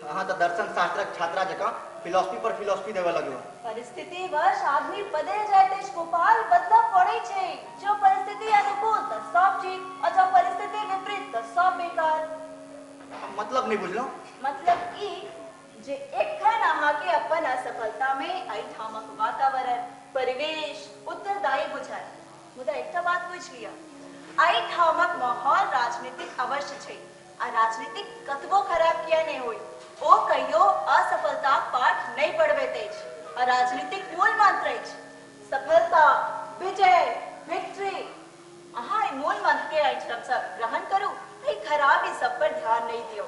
अहाँ तो दर्शन शास्त्रक छात्रा जकाँ फिलोसफी पर फिलोसफी देवे लगे। परिस्थिति वश आदमी बदल जाते गोपाल, बदलाव पड़े छे। जो परिस्थिति अनुकूल तो सब ठीक और जो परिस्थिति विपरीत तो सब बेकार। मतलब नहीं बुझलो। मतलब ई जे एकखन अहाँ के अपन असफलता में आई ठामक वातावरण परिवेश उत्तरदायी बुझाय। मुदा एकटा बात पूछ लिया, आई ठामक माहौल राजनीतिक अवश्य छे आ राजनीतिक कतबो खराब किया नहीं होई ओ कहियो असफलता पाठ नहीं पढ़वे तेज और राजनीतिक मूल मंत्र सफलता विजय विक्ट्री। अहाँ ई मूल मंत्र के आई सब ग्रहण करू, ई खराब ई सब पर ध्यान नहीं दियो।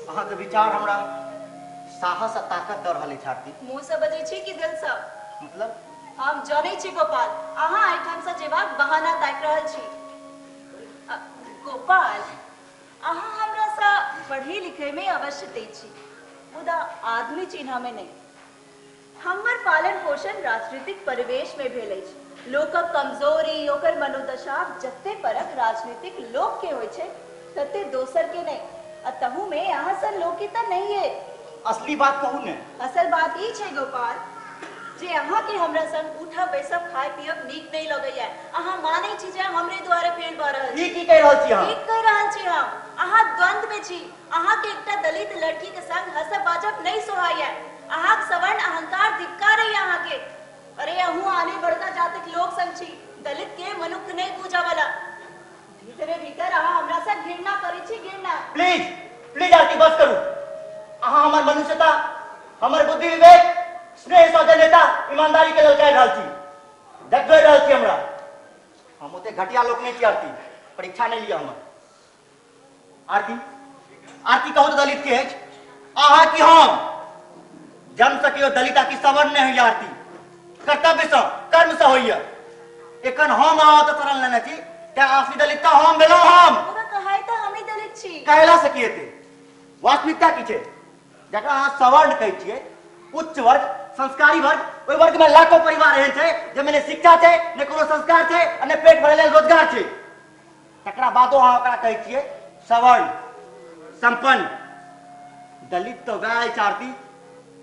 अहाँ के विचार हमरा साहस आ ताकत दे रहल अछि आरती। मुंह से बजे छी कि दिल से? मतलब हम जाने छी गोपाल, अहाँ आइठम से जेबाक बहाना ताक रहल छी। गोपाल, अहाँ हमरा सा पढ़े लिखे में अवश्य तेज छी, मुदा आदमी चिन्ह में नहीं। हमर पालन पोषण राजनीतिक परिवेश में भेल अछि। लोकक कमजोरी ओकर मनोदशा जत्ते परख राजनीतिक लोक के होय छै तत्ते दोसर के नहीं। अतहु में अहाँ सन लोक की त नहीं है। असली बात कहू ने। असल बात ई छै गोपाल जे अहाँ के हमरा संग उठब बैसब खाय पियब नीक नहीं लगैया। अहाँ मानै छी जे हमरे द्वारा फेल भ रहल छी। की कह रहल छी अहाँ? ठीक कह रहल छी हम। अहाँ द्वंद में छी। अहाँ के एकटा दलित लड़की के संग हंसब बाजब नहीं सोहाया। अहाँ सवर्ण अहंकार धिक्कार है अहाँ के। अरे अहू आने बढ़ता जातिक लोक संग छी, दलित के मनुख नहीं पूजा वाला। भीतरे भीतर अहाँ हमरा से घृणा करै छी, घृणा। प्लीज प्लीज आरती बस करू। अहाँ हमर मनुष्यता, हमर बुद्धि विवेक, स्नेह सौजन्यता, ईमानदारी के ललकार रहल छी, देख रहल छी हमरा। हम ओते घटिया लोक नहीं छी आरती, परीक्षा नहीं लिया हमर। आरती आरती कहू तो दलित के अछि, अहाँ की हम जन्म से केओ दलित की सवर्ण नहीं होइया। आरती कर्तव्य से कर्म से होइया। एखन हम अहाँ तो शरण लेने छी, त्या असली दलित का हम भेलौं। हम पूरा कहाई त हमी दलित छी। कहला से की हेतै? वास्तविकता की छै? जकरा अहाँ सवर्ण कहै छियै, उच्च वर्ग संस्कारी वर्ग, ओहि वर्ग में लाखों परिवार एहन छै जेमे ने शिक्षा छै ने कोनो संस्कार छै और ने पेट भरे लेल रोजगार छै। तकरा बादो अहाँ ओकरा कहै छियै सवर्ण संपन्न। दलित तो वह अछि आरती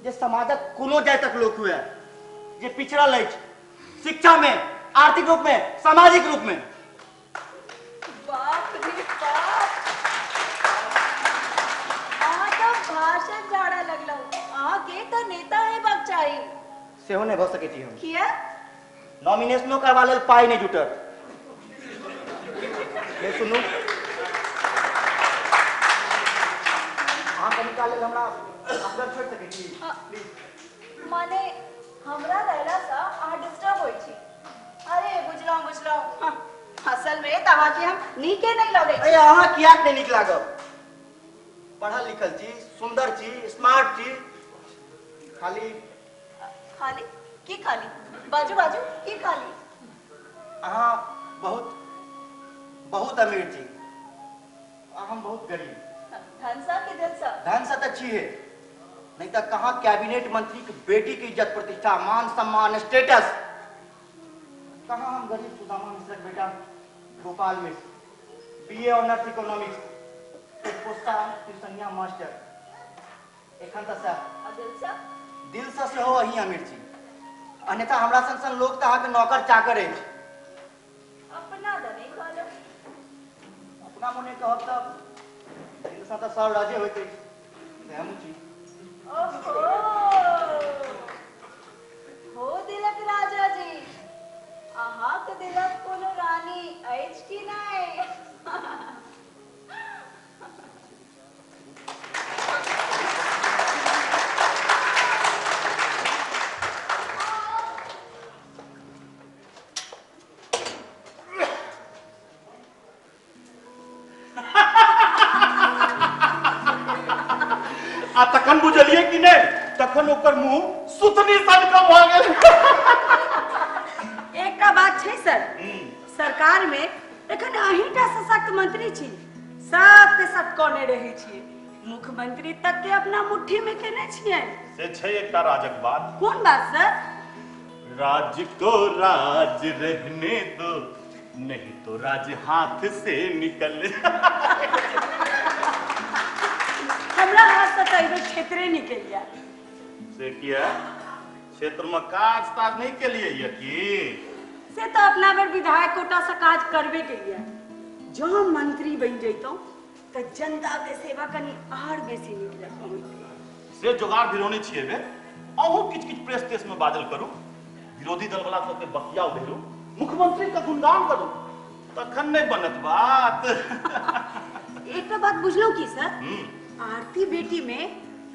जे समाजक कोनो जातिक लोक हुए, जे पिछड़ल अछि शिक्षा में, आर्थिक रूप में, सामाजिक रूप में। बाप रे बाप, अहाँ तो भाषण झाड़ा लगलौ। अहाँ के तो नेता है बाक चाही। सेहो नहीं भ सकै छी हम। किया? नॉमिनेशनो करवा लेल पाई नहीं जुटल। ये सुनू, अहाँ के निकाल लेल हमरा अंदर छोड़ सकै छी प्लीज। माने हमरा रहला सा अहाँ डिस्टर्ब होई छी। अरे बुझलौ बुझलौ। असल में तवा के हम नीके नहीं लगे छी। अरे अहाँ किया नहीं नीक लागब? पढ़ल लिखल छी, सुंदर छी, स्मार्ट छी। खाली खाली की खाली? बाजू बाजू की खाली? अहाँ बहुत बहुत अमीर छी, हम बहुत गरीब। धन सा कि दिल सा? धन से तो छिए, नहीं तो कहाँ कैबिनेट मंत्री की बेटी की इज्जत प्रतिष्ठा मान सम्मान स्टेटस। कहाँ हम गरीब सुदामा मिश्र का बेटा गोपाल मिश्र, बीए ऑनर्स इकोनॉमिक्स, ट्यूशनिया मास्टर। एखन तो सर दिल से हो अही अमीर छी। अन्यथा हमरा सन लोग तो अहाँ के नौकर चाकर अछि। अपना दने कहलो। अपना मोने कहब तब दिल से तो सब राजे होइत अछि। हम छी ओहो हो दिलक राजा जी, अहाँ के दिलक कोनो रानी अछि कि नहीं? आ तखन बुझलिए कि नहीं? तखन ओकर मुंह सुतनी सन का भ गेल। एकटा बात छै सर, सरकार में एखन अहींटा सशक्त मंत्री छी, सब के सब कोने रहे छी। मुख्यमंत्री तक के अपना मुट्ठी में केने छियै। से छै एकटा राजक बात। कौन बात सर? राज्य को राज रहने दो, नहीं तो राज हाथ से निकल। हमरा हाथ से तो क्षेत्र निकल गया से किया क्षेत्र में काज ताज नहीं के लिए ये की से तो अपना बेर विधायक कोटा से काज करबे के लिए जहाँ मंत्री बन जैतो तो जनता के सेवा कनी आर बेसी निकल से जोगाड़ भिरोने छिए बे अहू किछ किछ प्रेस तेस में बादल करू विरोधी दल वाला सबके बकिया उधेरू मुख्यमंत्री का गुणगान करू तखन नहीं बनत बात। एक तो बात बुझलो की सर आरती बेटी में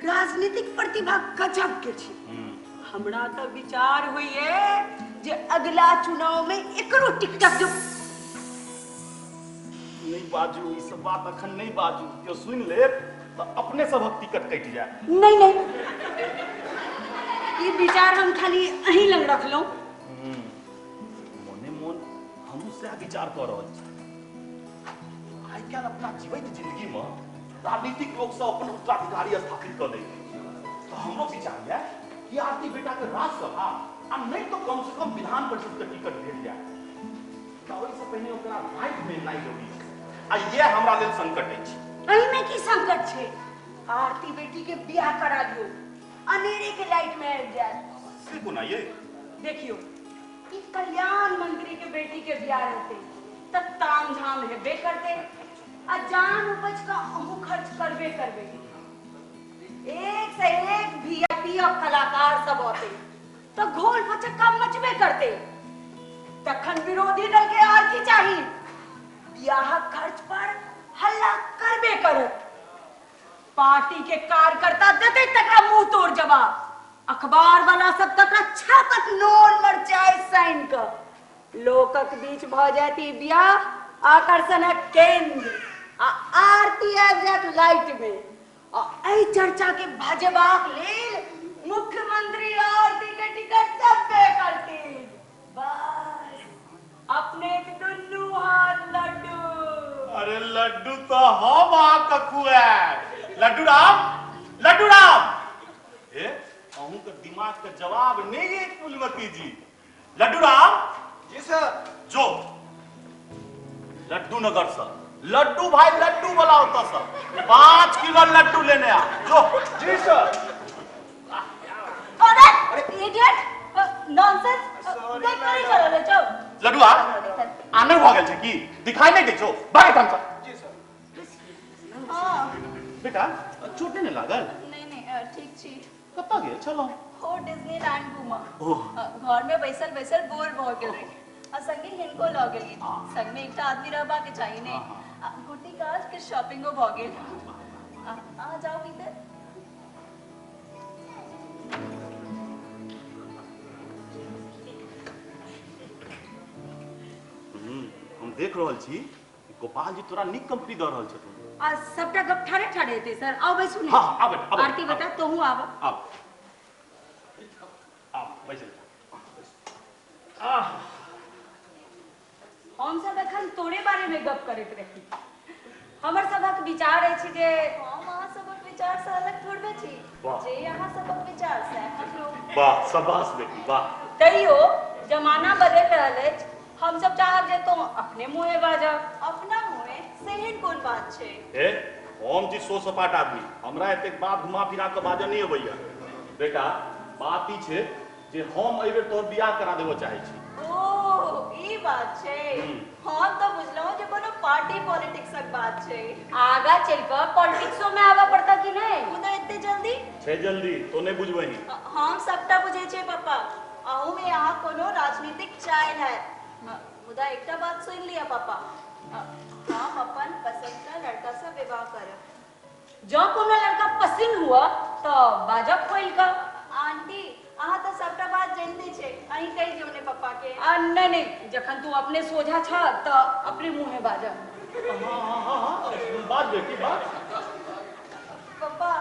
राजनीतिक प्रतिभा गजब के छी हमरा तो विचार हुई है जे अगला चुनाव में एकरो टिकटक जो नहीं बाजू ई सब बात अखन नहीं बाजू क्यों सुन ले तो अपने सबक टिकट कट जाए। नहीं नहीं ये विचार हम खाली अही लग रख लो मोने मोन हम से विचार कर रहल छी आई क्या अपना जीवित जिंदगी में राजनीतिक लोग सब अपन उत्तराधिकारी स्थापित कर दे तो हमरो विचार है कि आरती बेटा के राज्यसभा आ नहीं तो कम से कम विधान परिषद के टिकट भेट जाए तो ओइ से पहले ओकरा राइट में नहीं होगी आ ये हमरा लेल संकट अछि। अही में की संकट छे आरती बेटी के ब्याह करा दियो अनेरे के लाइट में आ जाए से कोना ये देखियो ई कल्याण मंत्री के बेटी के ब्याह रहते तब ताम झाम हेबे करते आ जान उपज का अहू खर्च करबे करबे एक से एक वीआईपी और कलाकार सब होते तो घोल फचक्का मचबे करते तखन विरोधी दल के आर की चाहिए ब्याह खर्च पर हल्ला करबे करत पार्टी के कार्यकर्ता देते तक मुंह तोड़ जवाब अखबार वाला सब तक छापत नोन मरचाई साइन कर लोकक बीच भ जाती ब्याह आकर्षण केंद्र आरती आ जात लाइट में ऐ चर्चा के भजबाक लेल मुख्यमंत्री आरती के टिकट दबे करती बस अपने के दुन्नू हाथ लड्डू। अरे लड्डू तो हम आपका खुआ लड्डू राम ए अहू का दिमाग का जवाब नहीं है फूलमती जी। लड्डू राम जी सर। जो लड्डू नगर सर लड्डू भाई लड्डू वाला होता सर 5 किलो लड्डू लेने आ जो। जी सर। अरे इडियट नॉनसेंस देख नहीं कर ले चल लड्डू आने भ गेल छै की दिखाई नहीं दे छो भागे काम सा। जी सर। हां बेटा चोट नहीं लागल नहीं ठीक छी कत्ता गेल छलो हो डिज्नीलैंड घुमा ओह घर में बैसल बैसल बोर भ गेल आ संगे हिनको ल गेल संग में एकटा आदमी रहबा के चाहिए ने गुटी काज के शॉपिंगो भ गेल आ जाओ भीतर। हम देख रहल छी गोपाल जी तोरा निक कंपनी द रहल छथुन आ सबटा गप ठाड़े ठाड़े हेते सर आओ भाई सुनी हां आबे आरती बेटा तो हूं आवा आप बैसल हम सब एखन तोरे बारे में गप करैत रही हमर सबक विचार अछि जे हम अहाँ सबक विचार से अलग थोड़बे छी जे अहाँ सबक विचार से हम लोग वाह शाबाश बेटी वाह। तैयो जमाना बदल रहल अछि हम सब चाहब जे तो अपने मुंहे बाजब अपना मुँहे सेहन कोन बात छे ए हम जी सो सपाट आदमी हमरा एते बात घुमा फिरा के बाजा नहीं अबैया बेटा बात ई छै जे हम एबे तोर बियाह करा देबो चाहे छी। ओ ई बात छे हम तो बुझलो जे कोनो पार्टी पॉलिटिक्स के बात छे आगा चल कर पॉलिटिक्सो में आवा पड़ता कि नहीं मुदा इतने जल्दी छै जल्दी तो नहीं बुझबही हम सबटा बुझे छे पापा अहू में यहाँ कोनो राजनीतिक चाल है मुदा एकटा बात सुन लिया पापा हम अपन पसंद का लड़का से विवाह करब जो कोनो लड़का पसंद हुआ तो बाजब खोल का आंटी अहाँ तो सबटा बात जानते छे अहीं कहि दियो ने पापा के नहीं नहीं जखन तू अपने सोझा छ तो अपने मुंहे बाजब हां बात बेटी बात पापा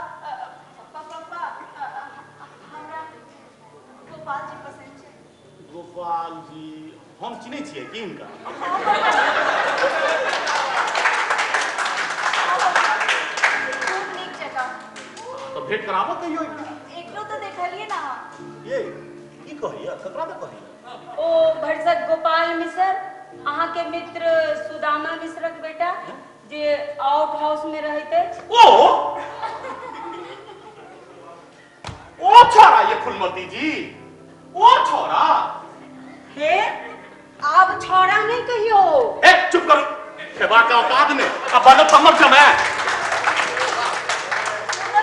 पापा हमरा गोपाल जी पसंद छे। गोपाल जी हम चिन्हे छियै कि इनका खूब नीक जगह तो भेंट कराबो कहियो एकरो तो देखलिए ना ये की कहिया ककरा तो कहिया ओ भरसक गोपाल मिसर अहाँ के मित्र सुदामा मिश्रक बेटा जे आउट हाउस में रहते। ओ छोरा ये फुलमती जी, ओ छोरा। हे आप छोरा नहीं कहियो। ए चुप करो, खेबा का औकात ने अब बनो समझ जमे।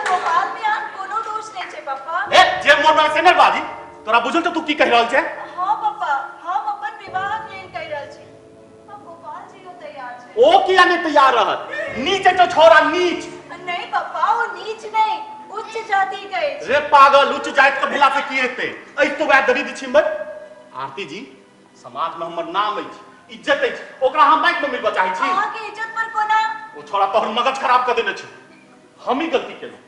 गोपाल में आप कोनो दोष नहीं छे पापा। ए जे मोर में से न बाजी, तोरा बुझल त तू की कह रहल छे? हां पापा, हम अपन विवाह लेल कह रहल छी। अब गोपाल जी हो तैयार छे। ओ किया नहीं तैयार रहत? नीच है तो छोरा नीच। नहीं पापा, वो नीच नहीं, उच्च जाति के। रे पागल, उच्च जाति के भेला से की हेते? ऐ तो वै दरिद्र छिमर। आरती जी, समाज में हमर नाम है, इज्जत है, ओकरा हम बैंक में मिलबा चाहे छी। अहाँ के इज्जत पर कोना? ओ छोरा तोहर मगज खराब कर देने छ। हम ही गलती केलो।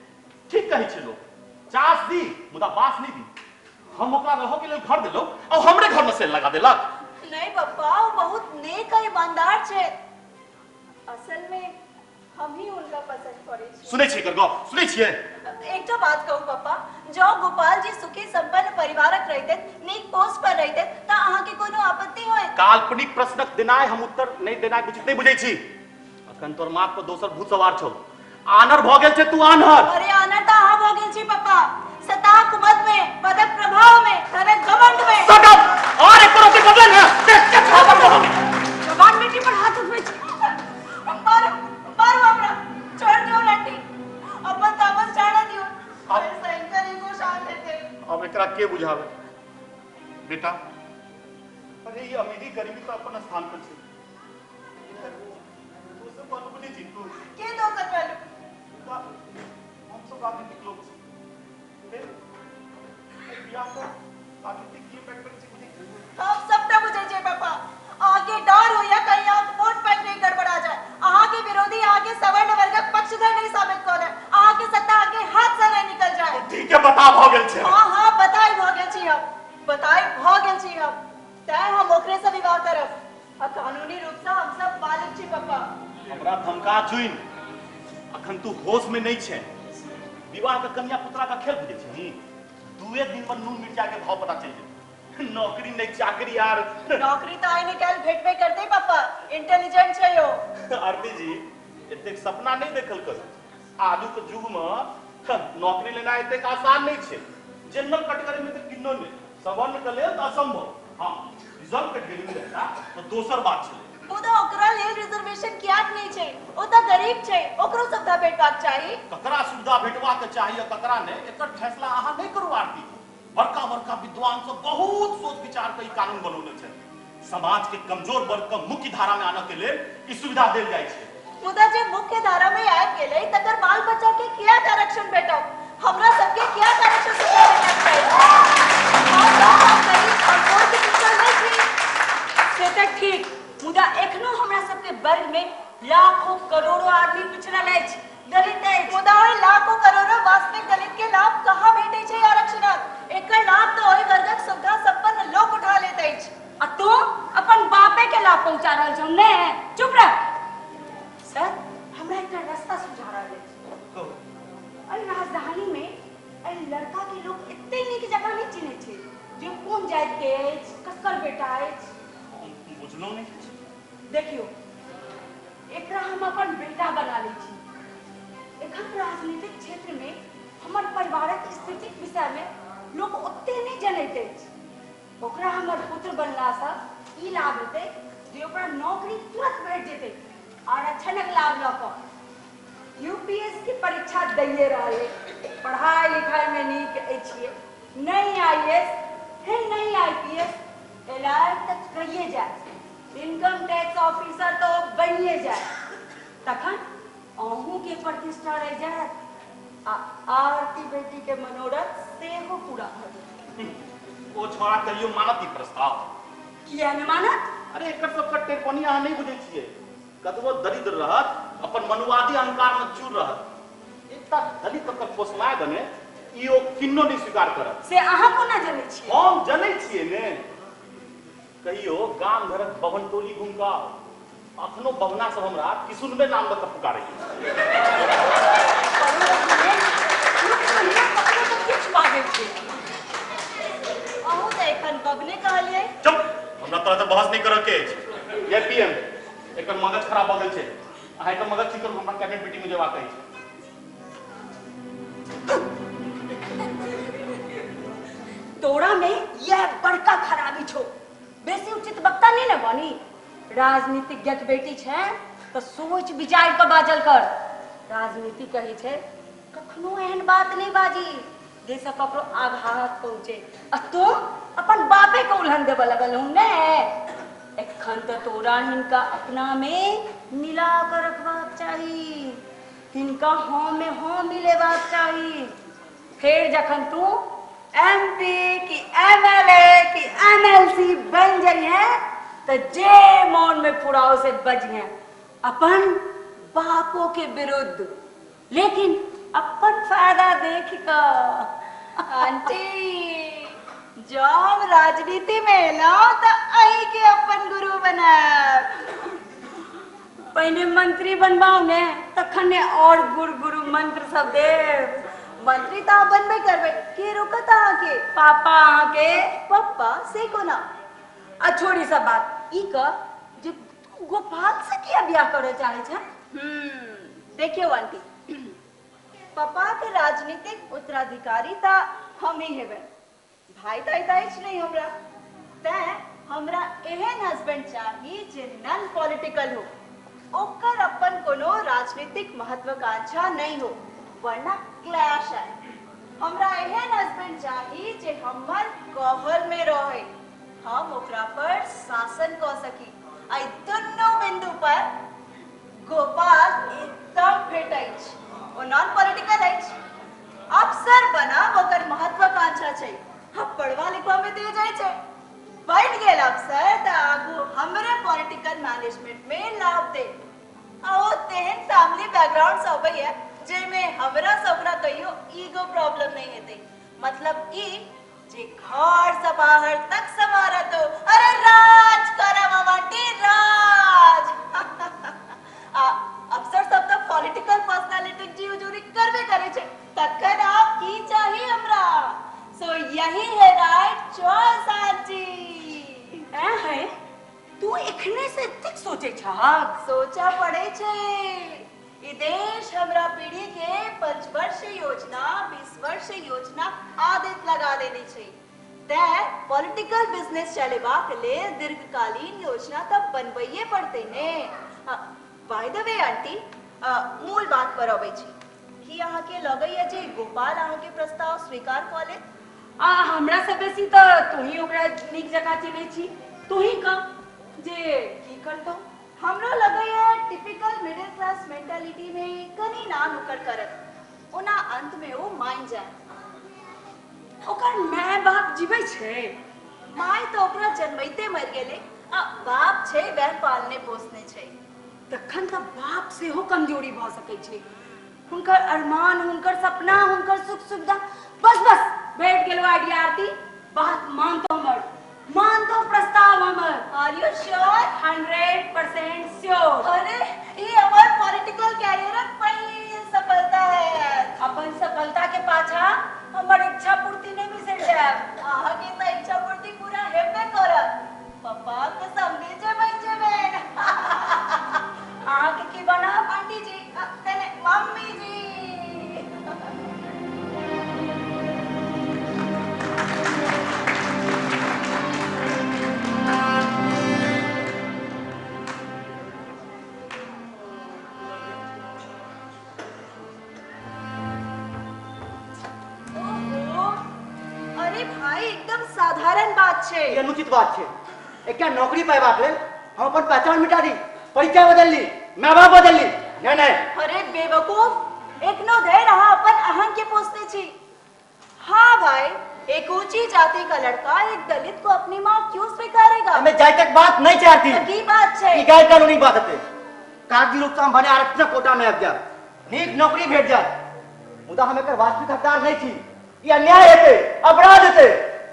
ठीक कहि छी लोग। चास दी, मुदा बास नहीं दी। हम ओकरा रहो के लिए घर देलो और हमरे घर में सेल लगा देलक। नहीं पापा, वो बहुत नेक और ईमानदार छे। असल में हम ही उनका पसंद करे छी। सुनै छी कर गप, सुनै छियै? एक तो बात कहूं पापा, जो गोपाल जी सुखी संपन्न परिवारक रहते, नीक पोस्ट पर रहते, ता अहाँ के कोनो आपत्ति होय? काल्पनिक प्रश्नक देनाय हम उत्तर नहीं देनाय उचित नहीं बुझै छी। अखन तोर माथ पर दोसर भूत सवार छौ। आनर भ गेल छे तू आनर। अरे आनर ता अहाँ भ गेल छी पापा। सताक मत में, पदक प्रभाव में, धनक घमंड में। सटक और एक करो के बदल है। देख के छापर करो। जवान बेटी पर हाथ उठवे छी। मारो, मारो हमरा। छोड़ दियो लाठी। अपन तामस छाड़ा दियो। अरे सैंकर को शान देते। अब एकरा के बुझावे? बेटा, अरे ये अमीरी गरीबी तो अपन स्थान पर छे। तू सब बात बुझी छी तू। के दो कर पालो? हम सब आगे निकलो छे। बियाह को राजनीतिक की इम्पैक्ट पर बुझी। हम सबटा बुझै छै पापा। आगे डर हो या कहीं आप वोट बैंक नहीं गड़बड़ा जाए। आहाँ के विरोधी आगे सवर्ण वर्गक पक्षधर नहीं साबित कर दे। आहाँ के सत्ता आगे हाथ से नहीं निकल जाए। ठीक है, बता भ गेल छे। हां हां बताई भ गेल छी हम। बताई भ गेल छी हम। तै हम ओकरे से विवाह करब। आ कानूनी रूप से हम सब बालिग छी पापा। हमरा धमका जुइन। अखन तू होश में नहीं छे। विवाह का कन्या पुत्रा का खेल बुझे छी। दुए दिन में नून मिर्चा के भाव पता चल जाए। नौकरी नहीं चाकरी यार। नौकरी तो आई निकाल भेटबे करते पापा। इंटेलिजेंट छै यो। आरती जी, एतेक सपना नहीं देखल करू। आजू के युग में नौकरी लेना एतेक आसान नहीं छे। जनरल कैटेगरी में तो किन्नो नहीं, सवर्ण के लेल असंभव। हां, रिजर्व कैटेगरी में रहता तो दोसर बात छे। मुदा ओकरा लेल रिजर्वेशन कियाक नहीं छै? ओ त गरीब छै, ओकरो सुविधा भेटबाक चाही। ककरा सुविधा भेटबाक चाहिए ककरा नहीं, एकर फैसला अहाँ नहीं करू आरती। बड़का बड़का विद्वान सब बहुत सोच विचार के कानून बनौने छे। समाज के कमजोर वर्ग के मुख्य धारा में आने के लिए ई सुविधा देल जाय छे। मुदा जे मुख्य धारा में आबि गेलै तकर बाल बच्चा के किया आरक्षण भेटब? हमरा सबके किया आरक्षण भेटबाक चाही? हम सब गरीब और कोई के पिछड़ नहीं छी। से तक ठीक, मुदा एखनो हमरा सबके वर्ग में लाखों करोड़ों आदमी पिछड़ल अछि, दलित अछि। मुदा ओहि लाखों करोड़ों वास्तविक दलित के लाभ कहाँ भेटै छै आरक्षणक? एकर लाभ तो ओहि वर्गक सुविधा संपन्न लोक उठा लैत अछि। आ तू अपन बापे के लाभ पहुंचा रहल छौ ने? चुप रह। सर, हमरा एकटा रास्ता सुझा रहल अछि। अरे राजधानी में अरे लड़का के लोग एते नीक जगह नहीं चिन्है छै जे कोन जाति के अछि, ककर बेटा अछि। बुझलो नहीं। देखियो, एकरा हम अपन बेटा बना लै छी। एखन राजनीतिक क्षेत्र में हमर परिवारक स्थितिक विषय में लोग ओते नहीं जनैत अछि। ओकरा हमर पुत्र बनला सँ ई लाभ हेतै जे ओकरा नौकरी तुरंत भेट जेतै आरक्षणक लाभ लऽ कऽ। यूपीएससी की परीक्षा दैये रहलै, पढ़ाई लिखाई में नीक अछि, नहीं आईएएस है नहीं आईपीएस, एलआईआर तक कहिए जाए, इनकम टैक्स ऑफिसर तो बनिए जाए, तखन अहूँ के प्रतिष्ठा रह जाए। आरती बेटी के मनोरथ सेहो पूरा भ जाए। ओ छोरा कहियो मानत ई प्रस्ताव? किया न मानत? अरे एकर सब कट्टे पानी अहाँ नहीं बुझे छिए। कतबो दरिद्र रहत, अपन मनुवादी अहंकार में चूर रहत। एकटा दलित के पोसनाय बने ई ओ किन्नो नहीं स्वीकार करत। से अहाँ कोना जनै छियै? हम जनै छिए ने। कहियो गाम घरक बभन टोली घुमका अखनो बभना सब हमरा किसुनबे नाम लऽ कऽ पुकारै अहूँ त एखन बबने कहलियै। चुप, हमरा तरह से बहस नहीं करऽ के अछि। ये पीएम एक मगज खराब हो गई छे आ तो मगज ठीक करू हमरा कैबिनेट मीटिंग में जेवा कही तोड़ा में यह बड़का खराबी छो बेसी उचित वक्ता नहीं न बनी राजनीतिज्ञ के बेटी छे तो सोच विचार के बाजल कर राजनीति कही छे कखनो एहन बात नहीं बाजी जैसे ककरो आघात पहुंचे आ तुम अपन बापे को उल्हन देव लगल हूं ने एखन तो तोरा हिनका अपना में मिला कर रखबाक चाहिए हिनका हाँ में हाँ मिलेबाक चाहिए फिर जखन तू एमपी की एमएलए की एमएलसी बन जाई है तो जे मौन में फुराव से बज हैं अपन बापों के विरुद्ध लेकिन अपन फायदा देख का आंटी जब राजनीति में लो तो अही के अपन गुरु बना पहले मंत्री बनवाओ ने तखने और गुरु मंत्र सब देव मंत्री तो आप बनबे करबे के रोकत आके पापा के पप्पा से को ना छोड़ी सब बात ई का जे गोपाल से किया ब्याह करे चाहे छे देखियो आंटी पापा के राजनीतिक उत्तराधिकारी ता हम ही हेबे भाई ताइछ नहीं हमरा ते हमरा एहन हस्बैंड चाहिए जे नॉन पॉलिटिकल हो ओकर अपन कोनो राजनीतिक महत्वाकांक्षा नहीं हो वरना क्लैश है हमरा एहन हस्बैंड चाहिए जे हमर कहल में रहे हम ओकरा पर शासन क सकी आई दोनों बिंदु पर गोपाल एकदम फिट अछि ओ नॉन पॉलिटिकल अछि अफसर बना ओकर महत्वाकांक्षा छै हम पढ़वा लिखवा में दे जाय छै बन गेल अफसर त आगू हमरे पॉलिटिकल मैनेजमेंट में लाभ दे आओ तेहन फैमिली बैकग्राउंड सब है जे में हमरा सबरा कहियो ईगो प्रॉब्लम नहीं हेते मतलब ई जे घर से बाहर तक समारा तो अरे राज करा मामाटी राज अफसर सब तो पॉलिटिकल पर्सनालिटी जी हुजूरी करबे करे छे तखन आप की चाहिए हमरा सो यही है राइट चॉइस आंटी है तू एखने से तक सोचे छाक सोचा पड़े छे ई देश हमरा पीढ़ी के 5 वर्ष योजना 20 वर्ष योजना आदत लगा देनी छे ते पॉलिटिकल बिजनेस चलेबा के लिए दीर्घकालीन योजना तब बनबैये पड़ते ने बाय द वे आंटी मूल बात पर अबै छी कि अहाँ के लगैया जे गोपाल अहाँ के प्रस्ताव स्वीकार क ले हमरा से बेसी तो तू ही ओकरा नीक जका चिन्है छी तू ही का जे की करतो हमरा लगैया टिपिकल मिडिल क्लास मेंटालिटी में कनी ना नुकर करत ओना अंत में वो मान जाए ओकर माय बाप जीवे छे माय तो ओकरा जन्मैते मर गेले बाप छे वह पालने पोसने छे तखन का बाप से हो कमजोरी भ सकै छे हुनकर अरमान हुनकर सपना हुनकर सुख सुविधा बस बैठ गेलो आइडिया आरती बात मान तो प्रस्ताव हमर आर यू श्योर 100% श्योर अरे ये हमार पॉलिटिकल कैरियर पहली सफलता है अपन सफलता के पाछा हमर इच्छा पूर्ति नहीं मिल जाए आहा की तो इच्छा पूर्ति पूरा हेबे करत पापा के समझे जे आहा के की बना आंटी जी तने मम्मी जी अरे भाई एकदम साधारण बात छे ये अनुचित बात छे एक क्या नौकरी पाएबाक लेल हम अपन पहचान मिटा दी परिचय बदल ली माँ बाप बदल ली नहीं अरे बेवकूफ एक नो धैर्य रहा अपन अहं के पोसते छी हाँ भाई एक ऊंची जाति का लड़का एक दलित को अपनी माँ क्यों स्वीकारेगा मैं जाय तक बात नहीं चाहती की बात छे ई गैर कानूनी बात है कागजी रूप से हम बने आरक्षण कोटा में अब जा नीक नौकरी भेट जाए मुदा हम एकर वास्तविक हकदार नहीं छी ये अन्याय हेते अपराध हेते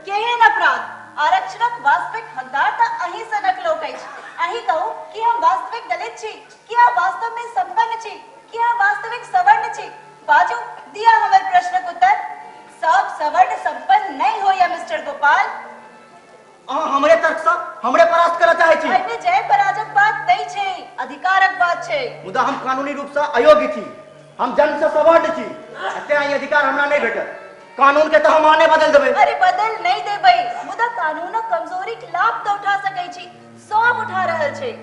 केहन अपराध आरक्षणक वास्तविक हकदार त अही सनक लोक अछि अही कहू कि हम वास्तविक दलित छी कि हम वास्तव में संपन्न छी कि हम वास्तविक सवर्ण छी बाजू दिया हमर प्रश्नक उत्तर सब सवर्ण संपन्न नहीं हो या मिस्टर गोपाल अहाँ हमरे तर्क से हमरे परास्त करऽ चाहै छी। एहिमे जय पराजयक बात नहि छै, अधिकारक बात छै। मुदा हम कानूनी रूप से अयोग्य छी, हम जन्म से सवर्ण छी, तें ई अधिकार हमरा नहीं भेटत। कानून के तो हम आने बदल देबै। अरे बदल नहीं देबै, मुदा कानूनक कमजोरी के लाभ तो उठा सकै छी, सब उठा रहल छै।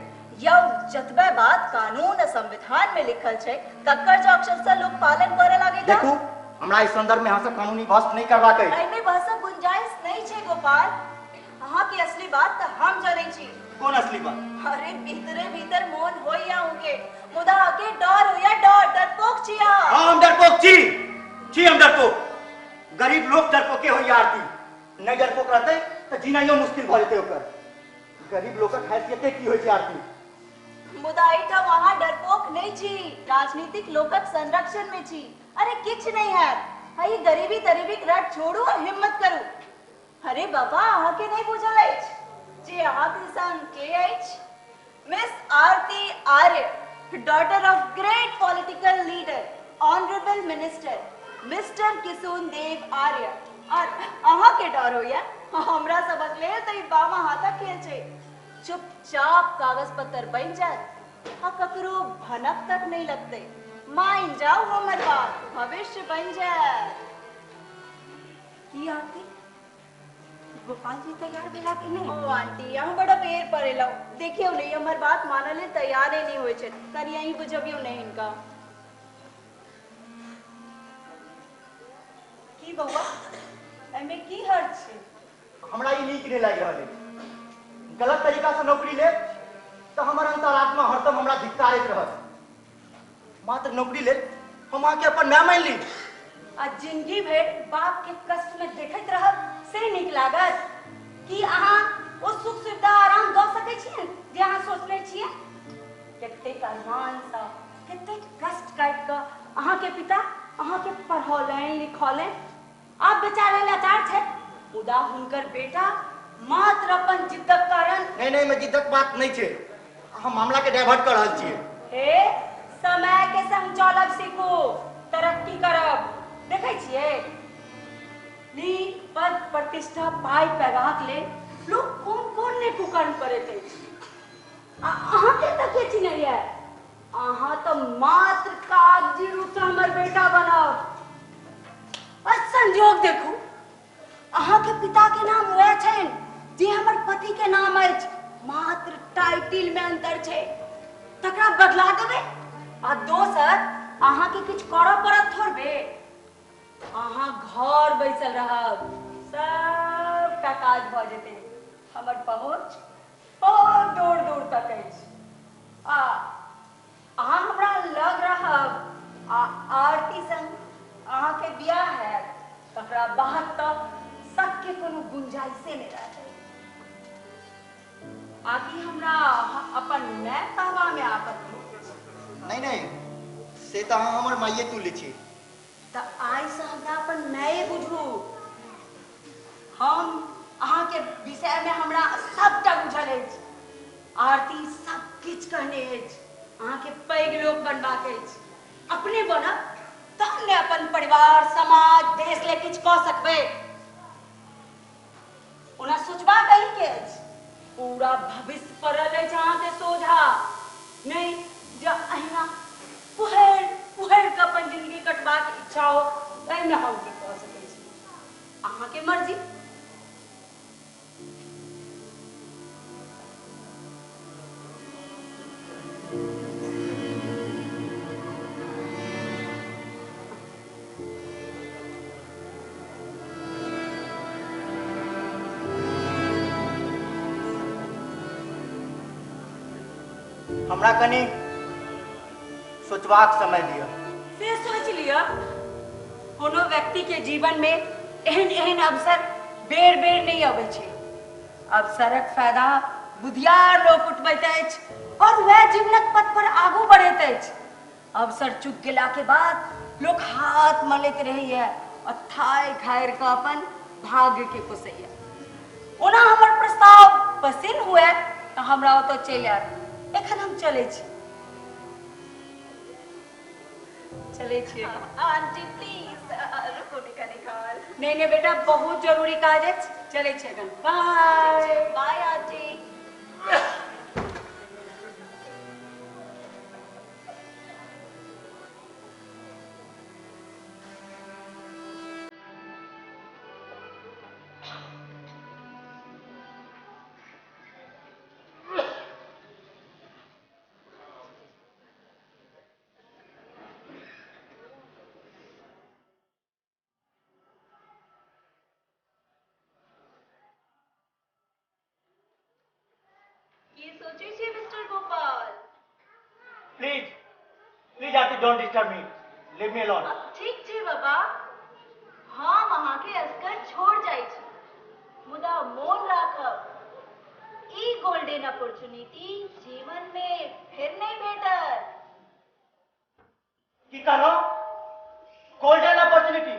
यौ जतबे बात कानून आ संविधान में लिखल छै तकर जो अक्षर से लोग पालन करे लागे त देखू हमरा इस संदर्भ में यहाँ से कानूनी बहस नहीं करबाक अछि। एहिमे बहसक गुंजाइश नहीं छै गोपाल। अहाँ की असली बात त हम जानै छी। कौन असली बात? अरे भीतरे भीतर मोन होइया होंगे, मुदा आगे डर होइया डर, डरपोक छी अहाँ। हाँ हम डरपोक छी हम डरपोक। गरीब लोग डरपोके होइया आरती, नहीं डरपोक रहते तो जीनाइयो मुश्किल भ जेतै ओकर। गरीब लोकक हैसियते की होइ छै आरती? मुदा एहिठाम अहाँ डरपोक नहीं छी, राजनीतिक लोकक संरक्षण में छी। अरे किछ नहीं है, हई गरीबी तरीबीक रट छोड़ू और हिम्मत करू। अरे बाबा अहाँ के नहीं बुझल अछि जे अहाँ के संग के अछि? Miss Aarti Arya, daughter of great political leader honourable minister mister Kishore Dev Arya. और अहाँ के डर होइया? हमरा सबक लेल त ई बामा हाथक खेल छै। चुपचाप कागज पत्र बन जाए आ ककरो भनक तक नहीं लगते। मान जाओ हमर बात, भविष्य बन जाए। की आरती गोपाल जी तैयार भेला कि नहीं? ओ आंटी यहाँ बड़ा बेर पड़ेला, देखियो नहीं हमर बात मानल ले तैयार नहीं होय छै। तनी यहीं बुझबियो नहीं इनका। की बउआ एमे की हर्ज छै? हमरा ई नीक नहीं लागि रहल अछि। गलत तरीका से नौकरी ले तो हमर अंतरात्मा हरदम हमरा धिक्कारैत रहत। मात्र नौकरी ले हम आके अपन माय मान ली। आ जिंदगी भर बाप के कष्ट में देखैत रहब से नीक लागत कि अहाँ ओ सुख सुविधा आराम दऽ सकै छियै जे अहाँ सोचने छियै? कतेक अरमान सा कतेक कष्ट काटि कऽ अहाँ के पिता अहाँ के पढ़ौलनि लिखौलनि। आप बेचारे लाचार छै, मुदा हुनकर बेटा मात्र अपन जिद्दक कारण। नहीं मैं जिद्दक बात नहीं छे, हम मामला के डाइवर्ट कर रहल छियै। हे समय के संग चलब सीखू, तरक्की करब। देखै छियै नी पद प्रतिष्ठा पाई पैगाक ले लोग कोन ने कुकर्म करैत अछि। अहाँ के तक के चिन्है है? अहाँ तो मात्र कागजी रूप से हमर बेटा बनब। और संजोग देखू अहाँ के पिता के नाम वह छनि जे हमर पति के नाम अछि, मात्र टाइटिल में अंतर छै, तकरा बदला देबै। आ दोसर अहाँ के किछ करऽ पड़त थोड़बे, अहाँ घर बैसल रहब, सबटा काज भऽ जेतै। हमर पहुँच बहुत दूर दूर तक अछि। अहाँ हमरा लग रहब आ आरती संग अहाँ के बियाह हैत, तकरा बाद तक सबके कोनो गुंजाइशे नहीं रहतै। आकि हमरा अपन माय कहबा में आपत्ति? नहीं से तो अहाँ हमर माइये तुल्य छी। त आइ से हमरा अपन माये बुझू। हम अहाँ के विषय में हमरा सबटा बुझल अछि। आरती सब किछ कहने अछि, अहाँ के पैघ लोक बनबाक अछि। अपने बनब तहन ने अपन परिवार समाज देश ले किछ कऽ सकबै। ओना सोचबा कहीं के अछि, पूरा भविष्य पड़ल अछि अहाँ के सोझा। नहीं जो अहिना पुहर के अपन जिंदगी कटबाक इच्छा हो तहिमे हम की कऽ सकै छी, अहाँ के मर्जी। हमरा कनी सोचबाक समय दिया। से सोच लिया, कोनो व्यक्ति के जीवन में एहन अवसर बेर बेर नहीं अबै छै। अवसरक फायदा बुधियार लोक उठबैत अछि और वह जीवनक पथ पर आगू बढ़ैत अछि। अवसर चुक गेला के बाद लोक हाथ मलैत रहैया और थाय खायर के अपन भाग्य के पोसैया। ओना हमर प्रस्ताव पसिन हुए तो हमरा ओतऽ चलि आयब। एखन हम चलै छी। चले छिए आंटी प्लीज रुको निकाल नहीं नहीं बेटा बहुत जरूरी काज है चले छिए बाय बाय आंटी ये सोचे छे mister Gopal please please aunty don't disturb me leave me alone ठीक छे बाबा हाँ वहाँ के अस्कर छोड़ जाए छे मुदा मोन राखब ई गोल्डन अपॉर्चुनिटी जीवन में फिर नहीं भेटत की करो golden opportunity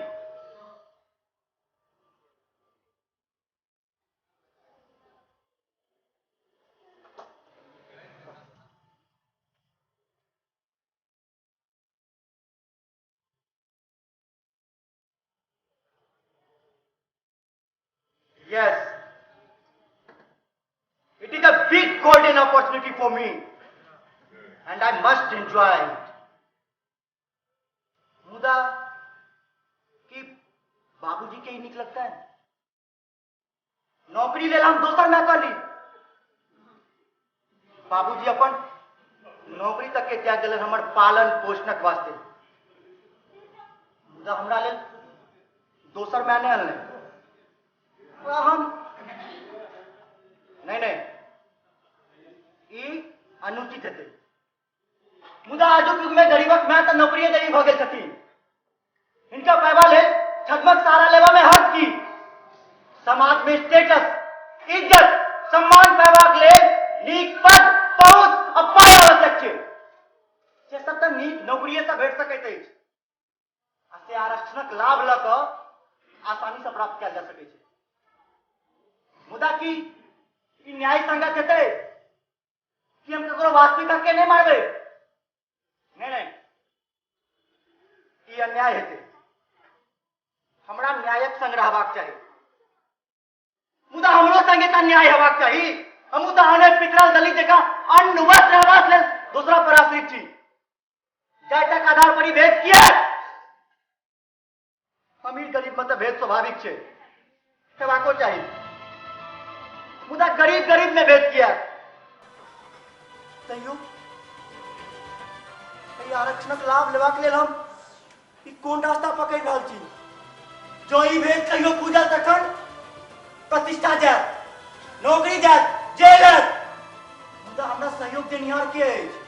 Yes, it is a big golden opportunity for me and I must enjoy it. मुदा कि बाबूजी के ही निक लगता है नौकरी ले हम दोसर ना कर ली बाबूजी अपन नौकरी तक के त्याग दिलन हमर पालन पोषणक वास्ते मुदा हमरा लेल दोसर मैंने अनले हम नहीं नहीं अनुचित हेतु मुदा आजुक युग में गरीबक मैं तो नौकरी देवी भ गेल छथिन इनका पैबा ले छदमक सारा लेवा में हद की समाज में स्टेटस इज्जत सम्मान पैबाक ले नीक पद पहुंच और पाय आवश्यक छे जे सब त नीक नौकरी से भेट सकैत अछि आ से आरक्षणक लाभ ल क आसानी से प्राप्त कयल जा सकै छै मुदा की न्याय संगत हेतै कि हम ककरो वास्तविक हक के नहीं मारबे नहीं नहीं ई अन्याय हेतै हमरा न्यायक संग रहबाक चाही मुदा हमरो संगे त न्याय हेबाक चाही हमहू त अनेक पितरल दलित जकां अन्न वस्त्र आवास लेल दूसरा पर आश्रित छी जातिक आधार पर ही भेद किया अमीर गरीब में तो भेद स्वाभाविक छे हेबाको चाही मुदा गरीब गरीब में भेद किया तैयो आरक्षणक लाभ लेबाक लेल हम ई कोन रास्ता पकड़ि रहल छी जो ई भेद कहियो पूजल तखन प्रतिष्ठा जायत नौकरी जायत जेल मुदा हमरा सहयोग देनिहार के अछि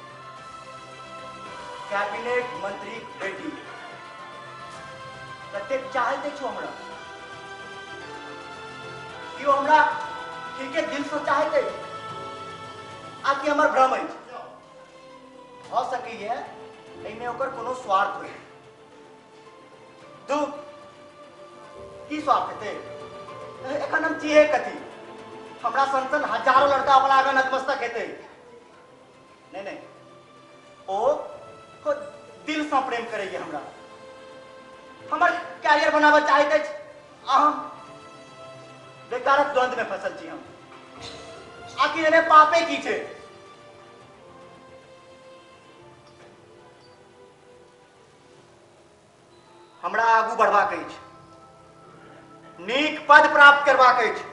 कैबिनेट मंत्री बेटी कतेक चाहते छो हमरा कि हमरा ठीके दिल से चाहते आकि हमर भ्रम अछि हो सकैए एहिमे ओकर कोनो स्वार्थ होय दू की स्वार्थ हेतै एखन हम चिहे कथी हमरा संसन हजारों लड़का अपना आगे नतमस्तक हेतै नहीं नहीं ओ दिल से प्रेम करैए हमरा हमर कैरियर बनाबे चाहैत अछि आ हम बेकारक द्वंद्व में फसल छी हम आखिर एने पापे की छै हमरा आगू बढ़बाक अछि नीक पद प्राप्त करबाक अछि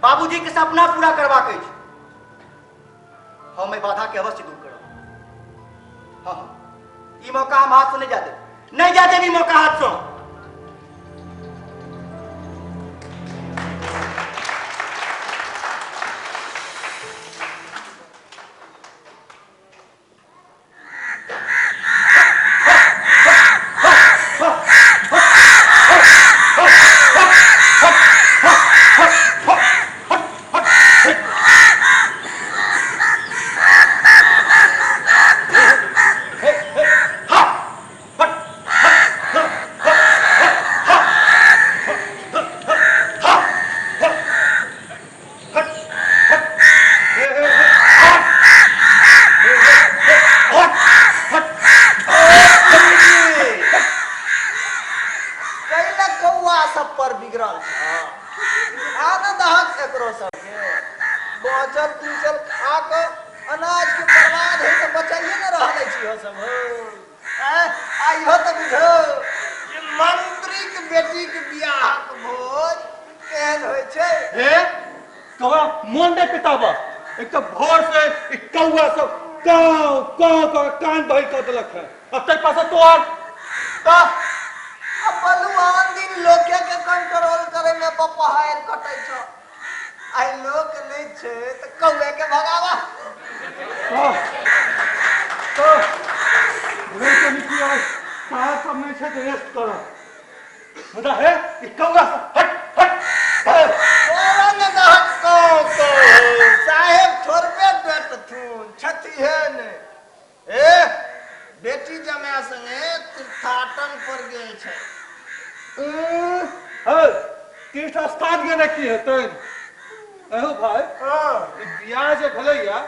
बाबूजी के सपना पूरा करबाक अछि हम एहि बाधा के अवश्य दूर करब हाँ ई मौका हम हाथ से नहीं जाते भी मौका हाथ से पर बिगड़ल छ आनंद हाथ एकरो सबके बचल कुचल आक अनाज के बर्बाद है तो बचाइए न रहले छी हो सब हो आइयो तो बुझो ये मंत्री के बेटी के बियाह के भोज केहन होय छै हे कौआ मोन नहीं पिताबा एक तो भोर से एक कौआ सब काव काव काव कान बही कर देलक है अब तक पास तो त बलुआन दिन लोके के कंट्रोल करे में पपहार कटै छ आई लोक नहीं छे त कौए के भगावा तो रे के निकलो साहब सब में से रेस्ट करो मुदा है ये कौआ हट हट कोरन दहक को साहेब थोरबे बेट थून छथि है ने ए बेटी जमाय संगे तीर्थाटन पर गेल छै तीर्थ स्थान के की हेतै एहो भाई बियाह जे भेलैया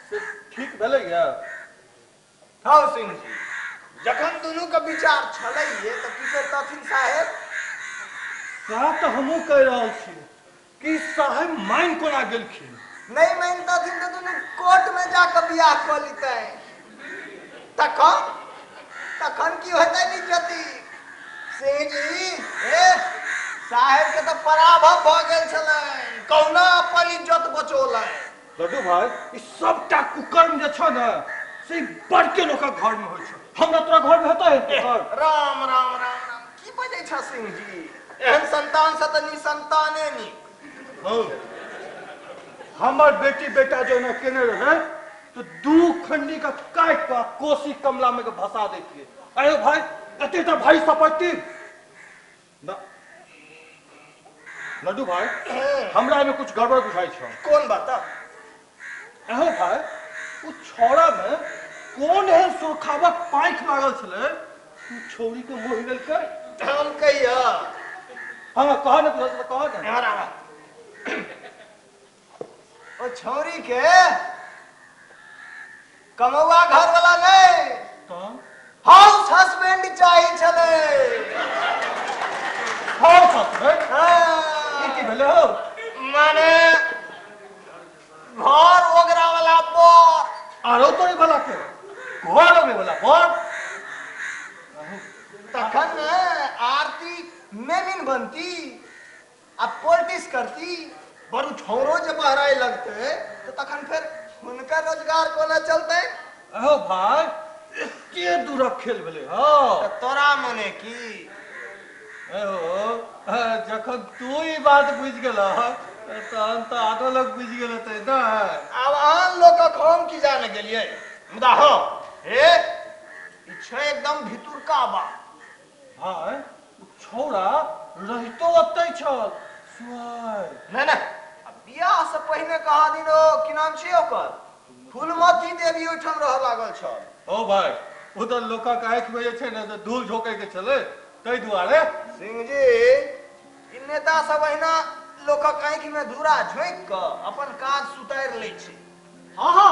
से ठीक भेलैया हौ सिंह जी जखन दुनू के विचार छलैये त की तथिन साहेब साहब तो हमहू कह रहल छी कि साहेब मान कोना गेलखिन नहीं मान तथिन त दुनू कोर्ट में जाके बियाह क लितै तखन की होतै निजती सिंह जी ए साहेब के तो पराभव भ गेल छलै कौना अपन इज्जत बचोलै लड्डू भाई ई सबटा कुकर्म जे छ न से बड़के लोक घर में होय छै हमरा तोरा घर में हेतै राम राम राम राम की बजै छ सिंह जी एहन संतान से त निसंताने नी हमर बेटी बेटा जो न केने रहे तो दू खंडी का काट का कोसी कमला में के भसा देतिए अरे भाई एते त भाई सपत्ति न लड्डू भाई हमरा में कुछ गड़बड़ बुझाई छ कौन बात एहो भाई उ छोड़ा में कौन है सुरखावा पांख लागल छले उ छोरी के मोह लेल के हम कहिया हां कह न कह न यार आवा ओ छोरी के कमौआ घर वाला नहीं तो हाउस हस्बैंड चाहिए छले हाउस हस्बैंड हां की भेले हो माने घर ओगरा वाला पर आरो तो नहीं भला के घर में भला पर तखन आरती मेमिन बनती अब पॉलिटिक्स करती बड़ू छोरो जे बहराए लगते तो तखन फिर उनका रोजगार कोना चलते अहो भाई एते दूर खेल भेले हो तो तोरा मने की अहो जखन तू ई बात बुझ गेला तहन तो आधो लोग बुझ गेल त ना अब आन लोग का हम की जाने गेलिए मुदा हो हे ई छै एकदम भितुर का बा भाई छोरा रहितो ओतै छ सुआय नहीं नहीं बियाह से पहले कहा दिन की नाम छी ओकर फूलमती देवी ओठम रह लागल छ ओ भाई उधर लोका का आंख में जे छै न धूल झोंके के चले तै दुआरे सिंह जी इ नेता सब अहिना लोकक आंख में धूरा झोंक क अपन काज सुतार लै छै हाँ हाँ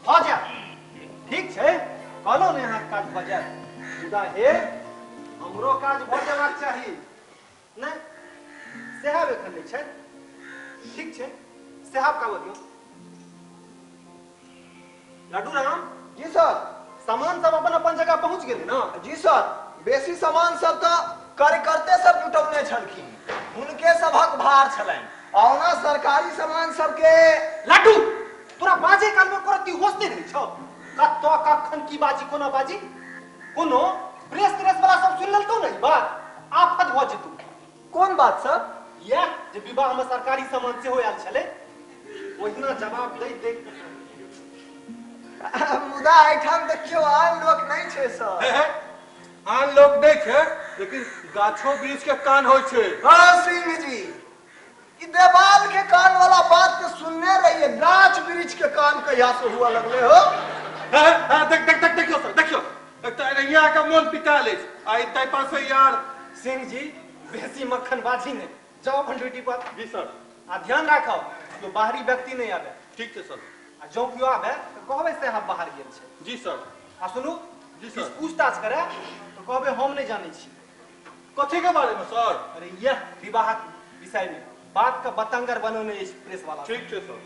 भ जा ठीक छै कहलो ने अहाँ काज भ जाय मुदा हे हमरो काज भ जेबाक चाही नहीं सेहाब एखन नहीं छै ठीक छै सेहाब का बोलियो लड्डू राम जी सर सामान सब अपन अपन जगह पहुंच गेलै ना जी सर बेसी सामान सब तो कार्यकर्ते सब जुटौने छलखिन उनके सभक भार छलनि औना सरकारी सामान सबके लड्डू तोरा बाजे काल में करती होश नहीं रही छौ कत्तो कखन की बाजी कोना बाजी कोनो प्रेस त्रेस वाला सब सुन ललतो नहीं बात आफत भ जेतू कोन बात सर ये जे विवाह में सरकारी सामान से हो आयल छले ओहिना जवाब दे दे मुदा एठाम देखियो आन लोक नहीं छै सर आन लोग नहीं छै लेकिन गाछो बीच के कान होय छै हाँ सिंह जी ई देवाल के कान वाला बात के सुनने रहिए गाछ वृक्ष के कान कहिया से हुआ लगले हो देखियो सर देखियो एक तो यहाँ का मन पिता ले आई तय पर से यार सिंह जी बेसी मक्खन बाजी ने जाओ अपन ड्यूटी पर जी सर आ ध्यान राखो तो बाहरी व्यक्ति नहीं आवे ठीक है सर आ जो क्यों आवे तो कहबे से हम बाहर गेल छै जी सर आ सुनू जी किस सर पूछताछ करे तो कहबे हम नहीं जाने छी कथी के बारे में सर? अरे यह विवाह विषय में बात का बतंगर बनोने इस प्रेस वाला ठीक है सर।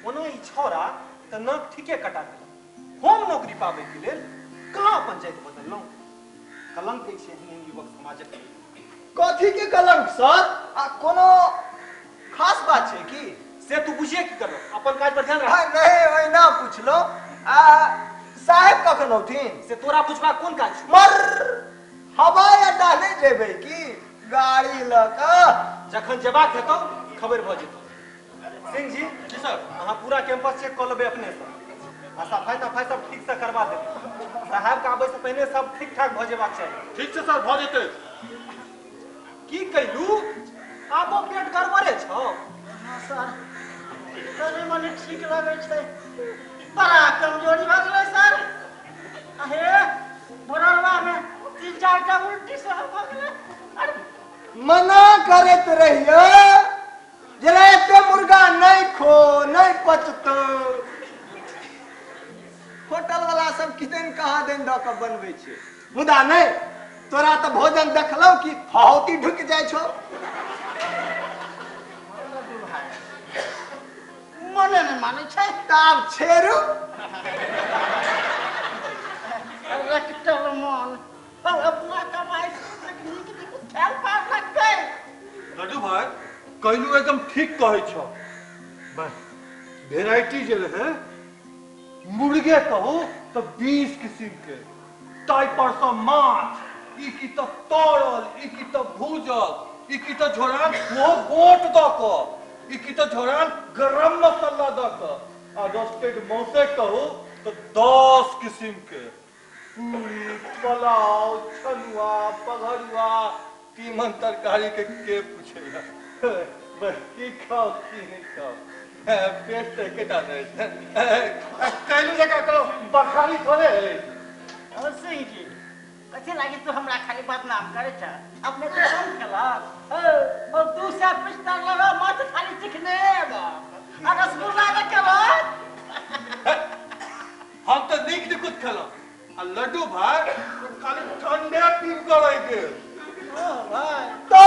ओना ई छोरा त नाक ठीके कटा देला। हम नौकरी पावे के लेल कहाँ पंचायत बदललौं? कलंक छै एहन युवक समाजक। कथी के कलंक सर? आ कोनो खास बात छै की? से तू बुझिए की करलो, अपन काज पर ध्यान रख। नहीं ओहिना पुछलो। आ साहेब कखन औथिन? से तोरा पूछबा कोन काज छौ? मर हवाई अड्डा नहीं जेबै की गाड़ी ल क? जखन जेबाक हेतौ खबर भ जेतौ। सिंह जी जी सर। अहाँ पूरा कैंपस चेक कर लेबै अपने से आ सफाई तफाई सब ठीक से करवा देबै। साहब के आबै से पहले सब ठीक ठाक भ जेबाक चाही। ठीक छै सर, भ जेतै। की कहिलू? आबो पेट गड़बड़े छौ? हाँ सर, तनी मनी ठीक लगे छै, बड़ा कमजोरी भ गेलै सर। अहे भोरलवा में 3-4 टा उल्टी से भ गेलै। अरे मना करैत रहिए जरा एते मुर्गा नहीं खो, नहीं पचतो। होटल वाला सब किदैन कहाँ दिन द के बनबै छै, मुदा नहीं तोरा तो भोजन देखलौ कि फहौती ढुक जाय छौ। मने नहीं माने छै। ताब छेरू रेक्टल मन अपना कमाई से नीक खेल पार लगतै। लड्डू भाई कहलू एकदम ठीक कहै छौ। वेराइटी जे रहे मुर्गे कहू तो 20 किस्म के, ताई पर से माछ, ई की तो तोरल, ई की तो भूजल, ई की तो झोरान वो गोट द क, ई की तो झोरान गरम मसाला द क, आ रोस्टेड मौसे कहू तो 10 किस्म के पूरी, पुलाव, छनुआ, पघरुआ, तीमन तरकारी के पूछेगा। बस की खाओ की नहीं खाओ, पेट से केटा नहीं। कहलू जगह करो बखारी थोड़े है। और सिंह जी कथी लागी तू हमरा खाली बदनाम करे छ? अपने तो कम खेलक और तू से पिस्ता लगा मत खाली चिकने बा आ रसगुल्ला के केवल। हम तो नीक निकुत खेलो आ लड्डू भाई खाली ठंडे पीब करे के। भाई तो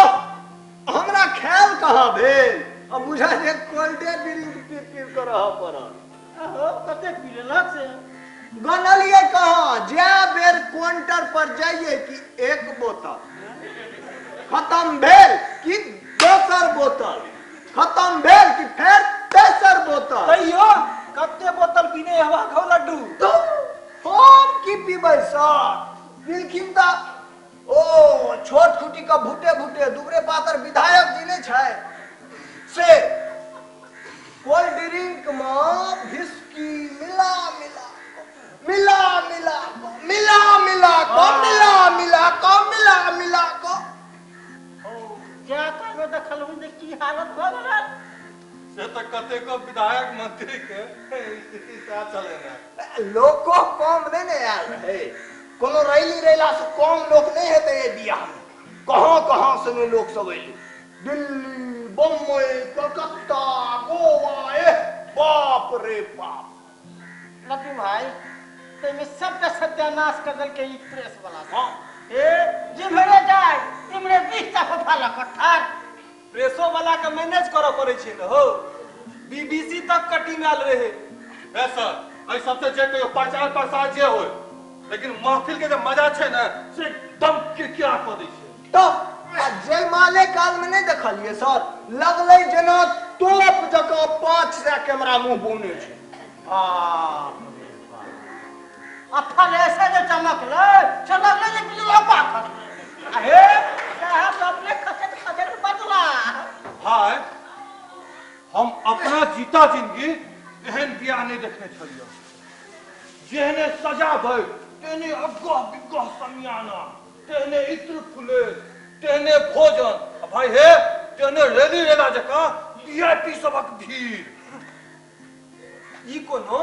हमरा ख्याल कहाँ भेल? अब बुझा जे कोल्डे ड्रिंक पी कर रह पड़ल। हो कते पी लेलक से गनलिए कहाँ? जे बेर काउंटर पर जाइए कि एक बोतल खत्म भेल कि दोसर बोतल खत्म भेल कि फिर तेसर बोतल। तैयो कते बोतल पीने हवा खौ लड्डू? तो हम की पीबै सर? बिलखिन ता ओ छोट खुटी का भूटे भूटे दुबरे पातर विधायक जी ने छै से कोल्ड ड्रिंक में विस्की मिला मिला मिला मिला मिला मिला को मिला मिला को मिला मिला को क्या कहबे देखल हूं जे की हालत भ गेल। से तो कते को विधायक मंत्री के साथ चले ना। लोको कम नहीं ने आयल है, कोनो रैली रैला से कम लोग नहीं हेते ये बियाह में। कहां कहां से ने लोग सब अइले, दिल्ली, बम्बई, कलकत्ता, गोवा, ए बाप रे बाप। लड्डू भाई ते में सब का सत्यानाश कर देल के ई प्रेस वाला। हां ए जिमरे जाय तिमरे 20 टा फफाला कठार प्रेसो वाला के मैनेज करे पड़े छै न हो। बीबीसी तक का टीम आल रहे। ए सर आई सबसे जे कोई प्रचार प्रसार जे होय, लेकिन महफिल के जो मजा छै ना से एकदम के क्या कर दै छै। तो जयमाले काल में नहीं देखलिए सर, लगले जना तोप जगह 500 कैमरा मुंह बुने छै। अफल ऐसे जो चमकले चमकले जे बिजली पाक अहे साहब अपने खसत खसत बदला। भाई हम अपना जीता जिंदगी एहन बियाह नहीं देखने छलियो, जेहने सजा भई तेने अग्गह बिग्गह समियाना, तेने इत्र फुले, तेने भोजन, भाई हे तेने रेली रेला जका वीआईपी सबक भीड़। ई कोनो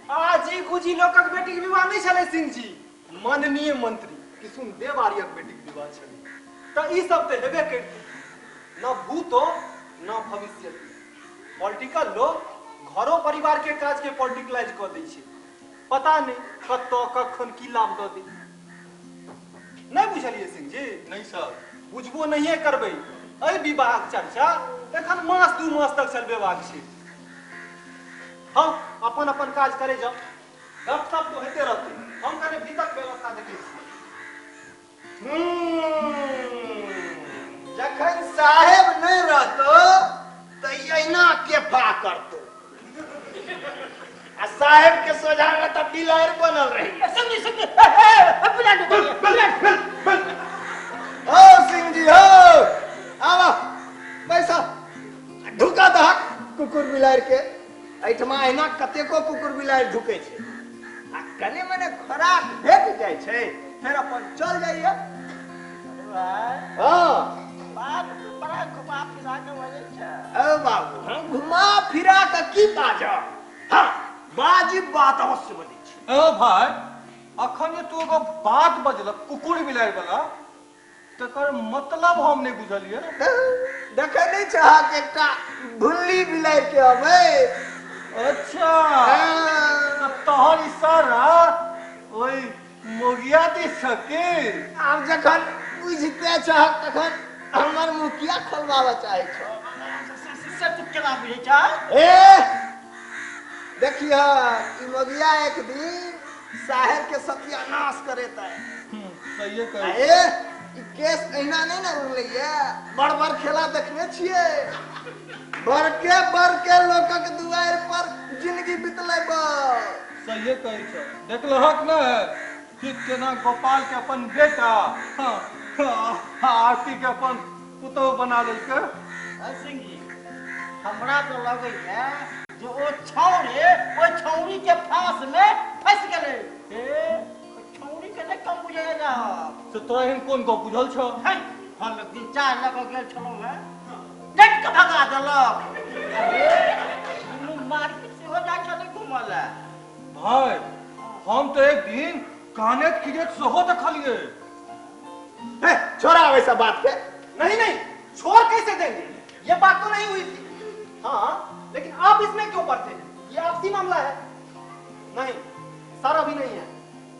आजी गुजी लोकक बेटी के विवाह नहीं छले सिंह जी, माननीय मंत्री किशुन देव आर्यक बेटी के विवाह छले। त ई सब ते हेबे करते, न भूतो न भविष्य। पॉलिटिकल लोग घरो परिवार के काज के पॉलिटिकलाइज कर दै छै, पता नहीं कत्तो कखन की लाभ द दे। नहीं बुझलिए सिंह जी? नहीं सर। बुझबो नहीं करबै। एहि विवाहक चर्चा एखन मास 2 मास तक चलबेबाक छै। हाँ, अपन अपन काज करे जाओ। गपशप तो होते रहते। हम कने भीतर व्यवस्था देखै छी। जखन साहेब नहीं रहतो तो अहिना केफा करतो। आ साहेब के सोझा में तो बिलार बनल रही। समझी समझी ओ सिंह जी हो आवा पैसा ढुका दहक कुकुर बिलार के। एठमा अहिना कतेको कुकुर बिलार ढुके छे। आ कने मने खोराक भेट जाय छे फिर अपन चल जाइए। हाँ बात बड़ा घुमा फिरा के वजह छै। ओ बाबू हम घुमा फिरा के की बाजा। हाँ वाजिब बात अवश्य बनी छे। ओ भाई अखन जे तू एगो बात बजलक कुकुर बिलाइ वाला तकर मतलब हम नहीं बुझलिए। देखे नहीं चाहा के एकटा भुल्ली बिलाइ के अबे। अच्छा तोहर इशारा ओई मोगिया दी सके। आब जखन बुझते चाह तखन हमर मुखिया खोलबाबा चाहे छो। से तू केना बुझै छ? ए देखिए ई मोगिया एक दिन शहर के सत्यानाश करेता है। सही है कह। ए ई केस अहिना नहीं ना उड़लैया। बड़ बड़ खेला देखने छिए। बड़के लोकक दुआर पर जिंदगी बितलै बा। सही है कह छ। देखलहक न कि केना गोपाल के अपन बेटा आरती के अपन पुतौ बना लेलकै। सिंह जी हमरा तो लगे है जो ओ छौरे ओ छौरी के फांस में फंस गेलै। छौरी के नहीं कम बुझे जा से तोरा एहन कोन गप बुझल छ? हम दिन चाय लगा गेल छलौ है डट के भगा देलक। मार्केट से हो जा छले घुमला। भाई हम तो एक दिन काने खिजत सेहो देखलिए। छोड़ा वैसा बात के। नहीं नहीं, छोड़ कैसे देंगे? ये बात तो नहीं हुई थी। हाँ, लेकिन आप इसमें क्यों पड़ते हैं? ये आपसी मामला है। नहीं, सर अभी नहीं है।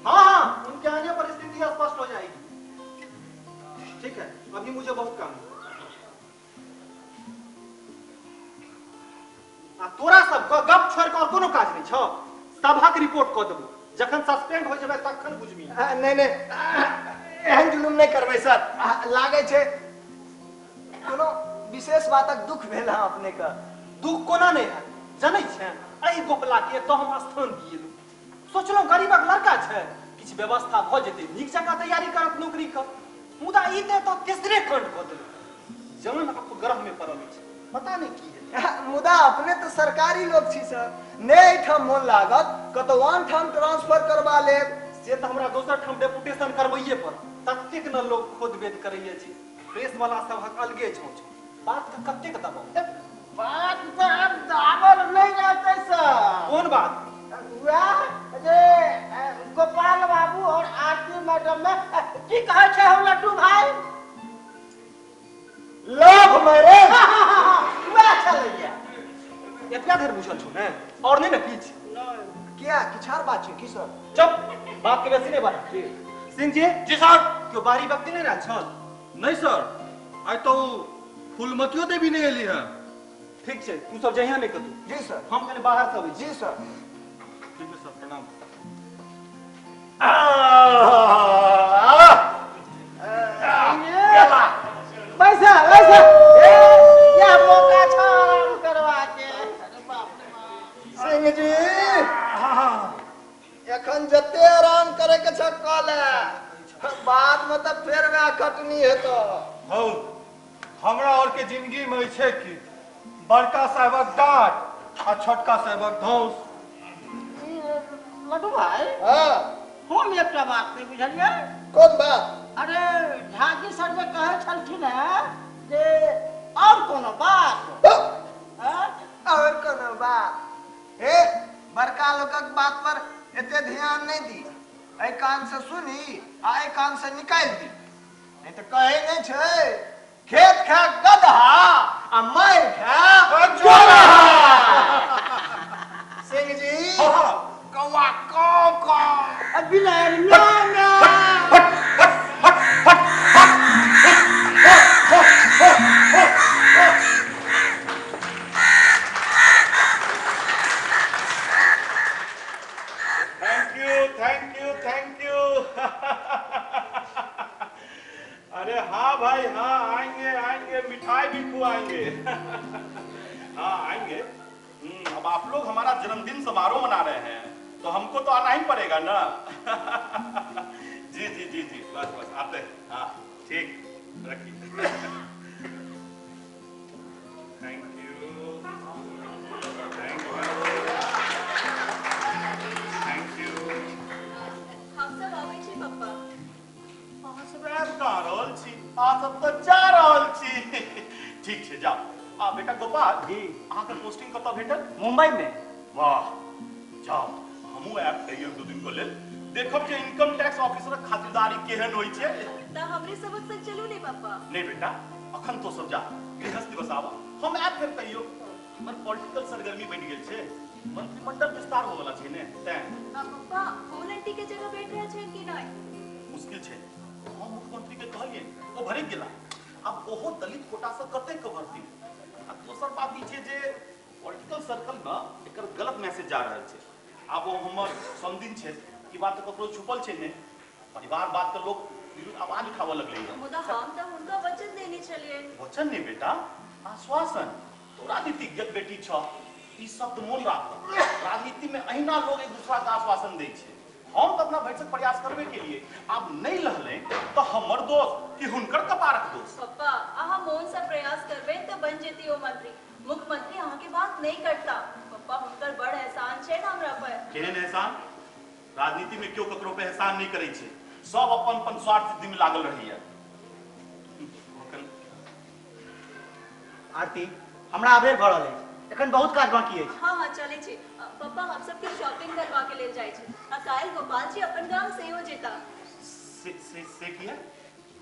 हाँ हाँ, उनके आने पर स्थिति स्पष्ट हो जाएगी। ठीक है, अभी मुझे बहुत काम है। तोरा सब को गप छोड़ के और कोनो काज नहीं छौ। सभाक रिपोर्ट क देबो। जखन सस्पेंड हो जेबे तखन बुझबी। नहीं नहीं एहन जुलुम नहीं करबै सर। लागे छे कोनो विशेष बातक दुख भेल है अपने का। दुख कोना नहीं है जानै छै? एहि गोपला के तो हम स्थान दिएलु। सोचलो गरीबक लड़का छै, किछ व्यवस्था भ जेतै, नीक जकां तैयारी करत नौकरी क। मुदा ई ते तो तेसरे कांड क देलक। जान अपग्रह में पड़ल छै, पता नहीं की है। मुदा अपने तो सरकारी लोग छी सर। नहीं ठाम मोन लागत कतो आन ठाम ट्रांसफर करवा लेब। से तो हमरा दोसर ठाम डेपुटेशन करबैये पर ततेक न लोग खोद बेद करैये छी। प्रेस वाला सब अलगे छौ। बात का कतेक दबाव? बात तो अब दावल नहीं रहते सर। कौन बात? वह जे गोपाल बाबू और आरती मैडम में की कहे छे हम लड्डू भाई? लोभ मेरे वह चलैया। इतना देर बुझल छौ ने और नहीं न पीछ। क्या किछार बात छे की सर? चुप, बात के वैसे नहीं बात। सिंह जी जी सर। क्यों बारी व्यक्ति नहीं रहा छल? नहीं सर, आज तो फूलमतियो देवी नहीं एली है। ठीक छै, तू सब जहिया नहीं कतू। जी सर। हम कने बाहर से अबै छी। जी सर। ठीक है सर, प्रणाम। पैसा पैसा क्या मौका था आराम करवा के। अरे बाप रे बाप। सिंह जी एखन जते आराम करे के छ कल बाद में तो फेर वह कटनी हेतो। हौ हमरा और के जिंदगी में छै कि बड़का साहबक डांट आ छोटका साहबक धौंस। लड्डू भाई हाँ हम एकटा बात नहीं बुझलिए। कौन बात? अरे झाकी सर जे कहे छलखिन है जे और कोनो बात? हाँ? और कोनो बात? ए बड़का लोकक बात पर एते ध्यान नहीं दी। ए कान से सुनी आ ए कान से निकाल दी। नहीं तो कहे नहीं छे खेत खा गधा आ मार खा जोड़ा। सिंह जी कौवा कौ कौ बिलार ना ना। आएंगे। हाँ आएंगे। अब आप लोग हमारा जन्मदिन समारोह मना रहे हैं तो हमको तो आना ही पड़ेगा ना। जी जी जी जी, बस बस आते हैं। हाँ ठीक, रखिए। Thank you, thank you, thank you. हम सब आवे छी पप्पा। अहाँ सब आबि कहाँ रहल छी? अहाँ सब तो जा रहल छी। ठीक छै, जाओ। बेटा गोपाल जी। अहाँके पोस्टिंग कतऽ भेटल? मुंबई में। वाह, जाओ हमहूँ आयब कहियो 2 दिन को लेल, देखब जे इनकम टैक्स ऑफिसरक खातिरदारी केहन होइ छै। त हमरे सबक संग चलू ने पापा। नहीं बेटा, अखन तो सब जा, गृहस्थ दिवस आवा, हम आयब फेर कहियो। हमर पॉलिटिकल सरगर्मी बढ़ि गेल छै, मंत्रिमंडल विस्तार हो वाला छै ने, तें। पप्पा कौन आंटी के जगह बैठ रहे छै कि नहीं? मुश्किल छै। हम मुख्यमंत्री के कहलिए, ओ भरि गेला। अब ओहो दलित कोटा से कते भरती। आ दोसर बात ई छै जे पॉलिटिकल सर्कल में एकर गलत मैसेज जा रहल छै। आब ओ हमर समदिन छै, ई बात तो ककरो छुपल छै ने। परिवार बात के लोग आवाज उठावे लगले हैं। मुदा हम त हुनका वचन देने छलिए। वचन नहीं बेटा, आश्वासन। तो राजनीतिज्ञ बेटी छ, ई शब्द मोन राख। राजनीति में अहिना लोग एक दूसरा के आश्वासन दै छै। हम तो अपना भरसक प्रयास करबे के लिए, आब नहीं लहले तो हमर दोष कि हुनकर कपारक दोष। पप्पा अहाँ मौन से प्रयास करबे तो बन जेती हो मंत्री। मुख्यमंत्री अहाँ के बात नहीं करता। पप्पा हुनकर बड़ एहसान छै ना हमरा पर। केहन एहसान? राजनीति में क्यों ककरो पे एहसान नहीं करे छै, सब अपन अपन स्वार्थ सिद्धि में लागल रही है। आरती हमरा आबेर भऽ रहल अछि, एखन बहुत काज बाकी अछि। हाँ हाँ चले छी। पप्पा हम सब के शॉपिंग करवा के ले जाय छी। आ काल गोपाल जी अपन गांव से हो जेता। से किया?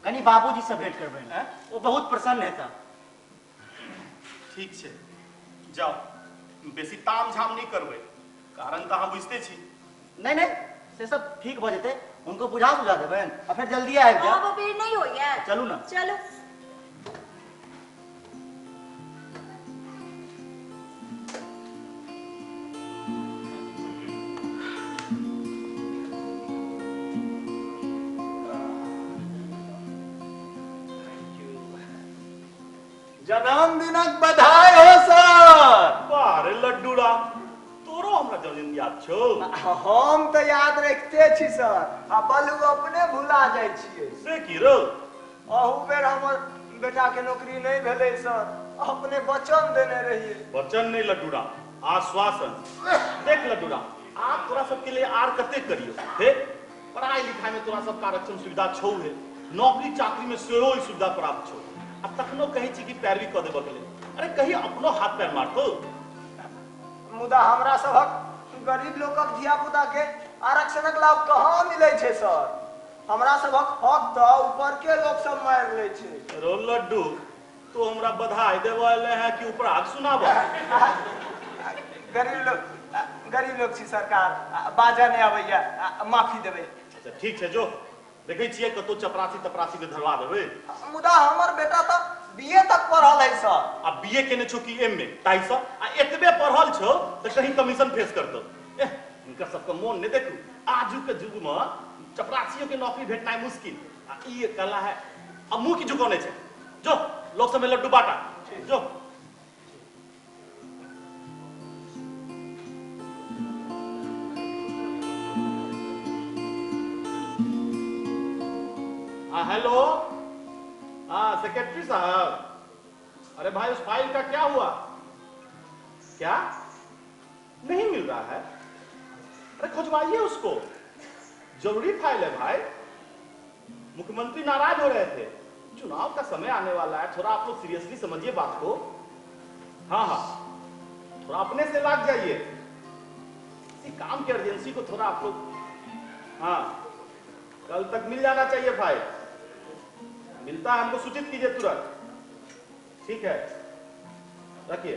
कनी बाबूजी से भेंट करबै हैं, वो बहुत प्रसन्न हेता। ठीक छै, जाओ, बेसी ताम झाम नहीं करबै, कारण तो अहाँ बुझते छी। नहीं नहीं से सब ठीक भ जेतै, उनको बुझा देबैन आ फिर जल्दी आबि जाएब। अब अबेर नहीं होइए। चलू ना। चलो। जन्मदिनक बधाई हो सर। बारे लड्डू राम, तोरो हमरा जन्मदिन याद छौ? हम तो याद रखते छी सर, आ बलू अपने भुला जाय छियै। से की रो? अहू बेर हमर बेटा के नौकरी नहीं भेलै सर, अपने वचन देने रहिए। वचन नहीं लड्डू राम, आश्वासन। देख लड्डू राम, आप तोरा सबके लिए आर कते करियो हे। पढ़ाई लिखाई में तोरा सबका आरक्षण सुविधा छौ है, नौकरी चाकरी में सेहो ई सुविधा प्राप्त छौ। आ तखनो कहै छी कि पैरवी क देबऽ के लेल, अरे कहीं अपनो हाथ पैर मारतो। मुदा हमरा सबक गरीब लोकक धिया पुता के आरक्षणक लाभ कहाँ मिलै छै सर? हमरा सबक हक तो ऊपर के लोग सब मार ले छै। रो लड्डू, तो हमरा बधाई देबऽ एले हैं कि उपराग सुनाबऽ? गरीब लोग छी सरकार, बाजा नहीं आबैया, माफी देबै। अच्छा ठीक छै, जो देखै छियै कतौ चपरासी तपरासी के धरवा देबै। मुदा हमर बेटा तो बीए तक पढ़ल है सर। आ बीए केने छौ कि एमए ताई स आ एतबे पढ़ल छौ त कहीं कमीशन फेस करतौ। इनका सबके मोन ने देखू, आजू के युग में चपरासियों के नौकरी भेटनाइ मुश्किल। आ ई कला है, अब मुंह की झुकौने छै। जो लोग सब में लड्डू बांटा, जो। हेलो, हाँ सेक्रेटरी साहब, अरे भाई उस फाइल का क्या हुआ? क्या नहीं मिल रहा है? अरे खुजवाइए उसको, जरूरी फाइल है भाई। मुख्यमंत्री नाराज हो रहे थे, चुनाव का समय आने वाला है, थोड़ा आप लोग सीरियसली समझिए बात को। हाँ हाँ, थोड़ा अपने से लाग जाइए, इसी काम की अर्जेंसी को थोड़ा आप लोग, हाँ कल तक मिल जाना चाहिए फाइल। मिलता है हमको सूचित कीजिए तुरंत। ठीक है, रखिए।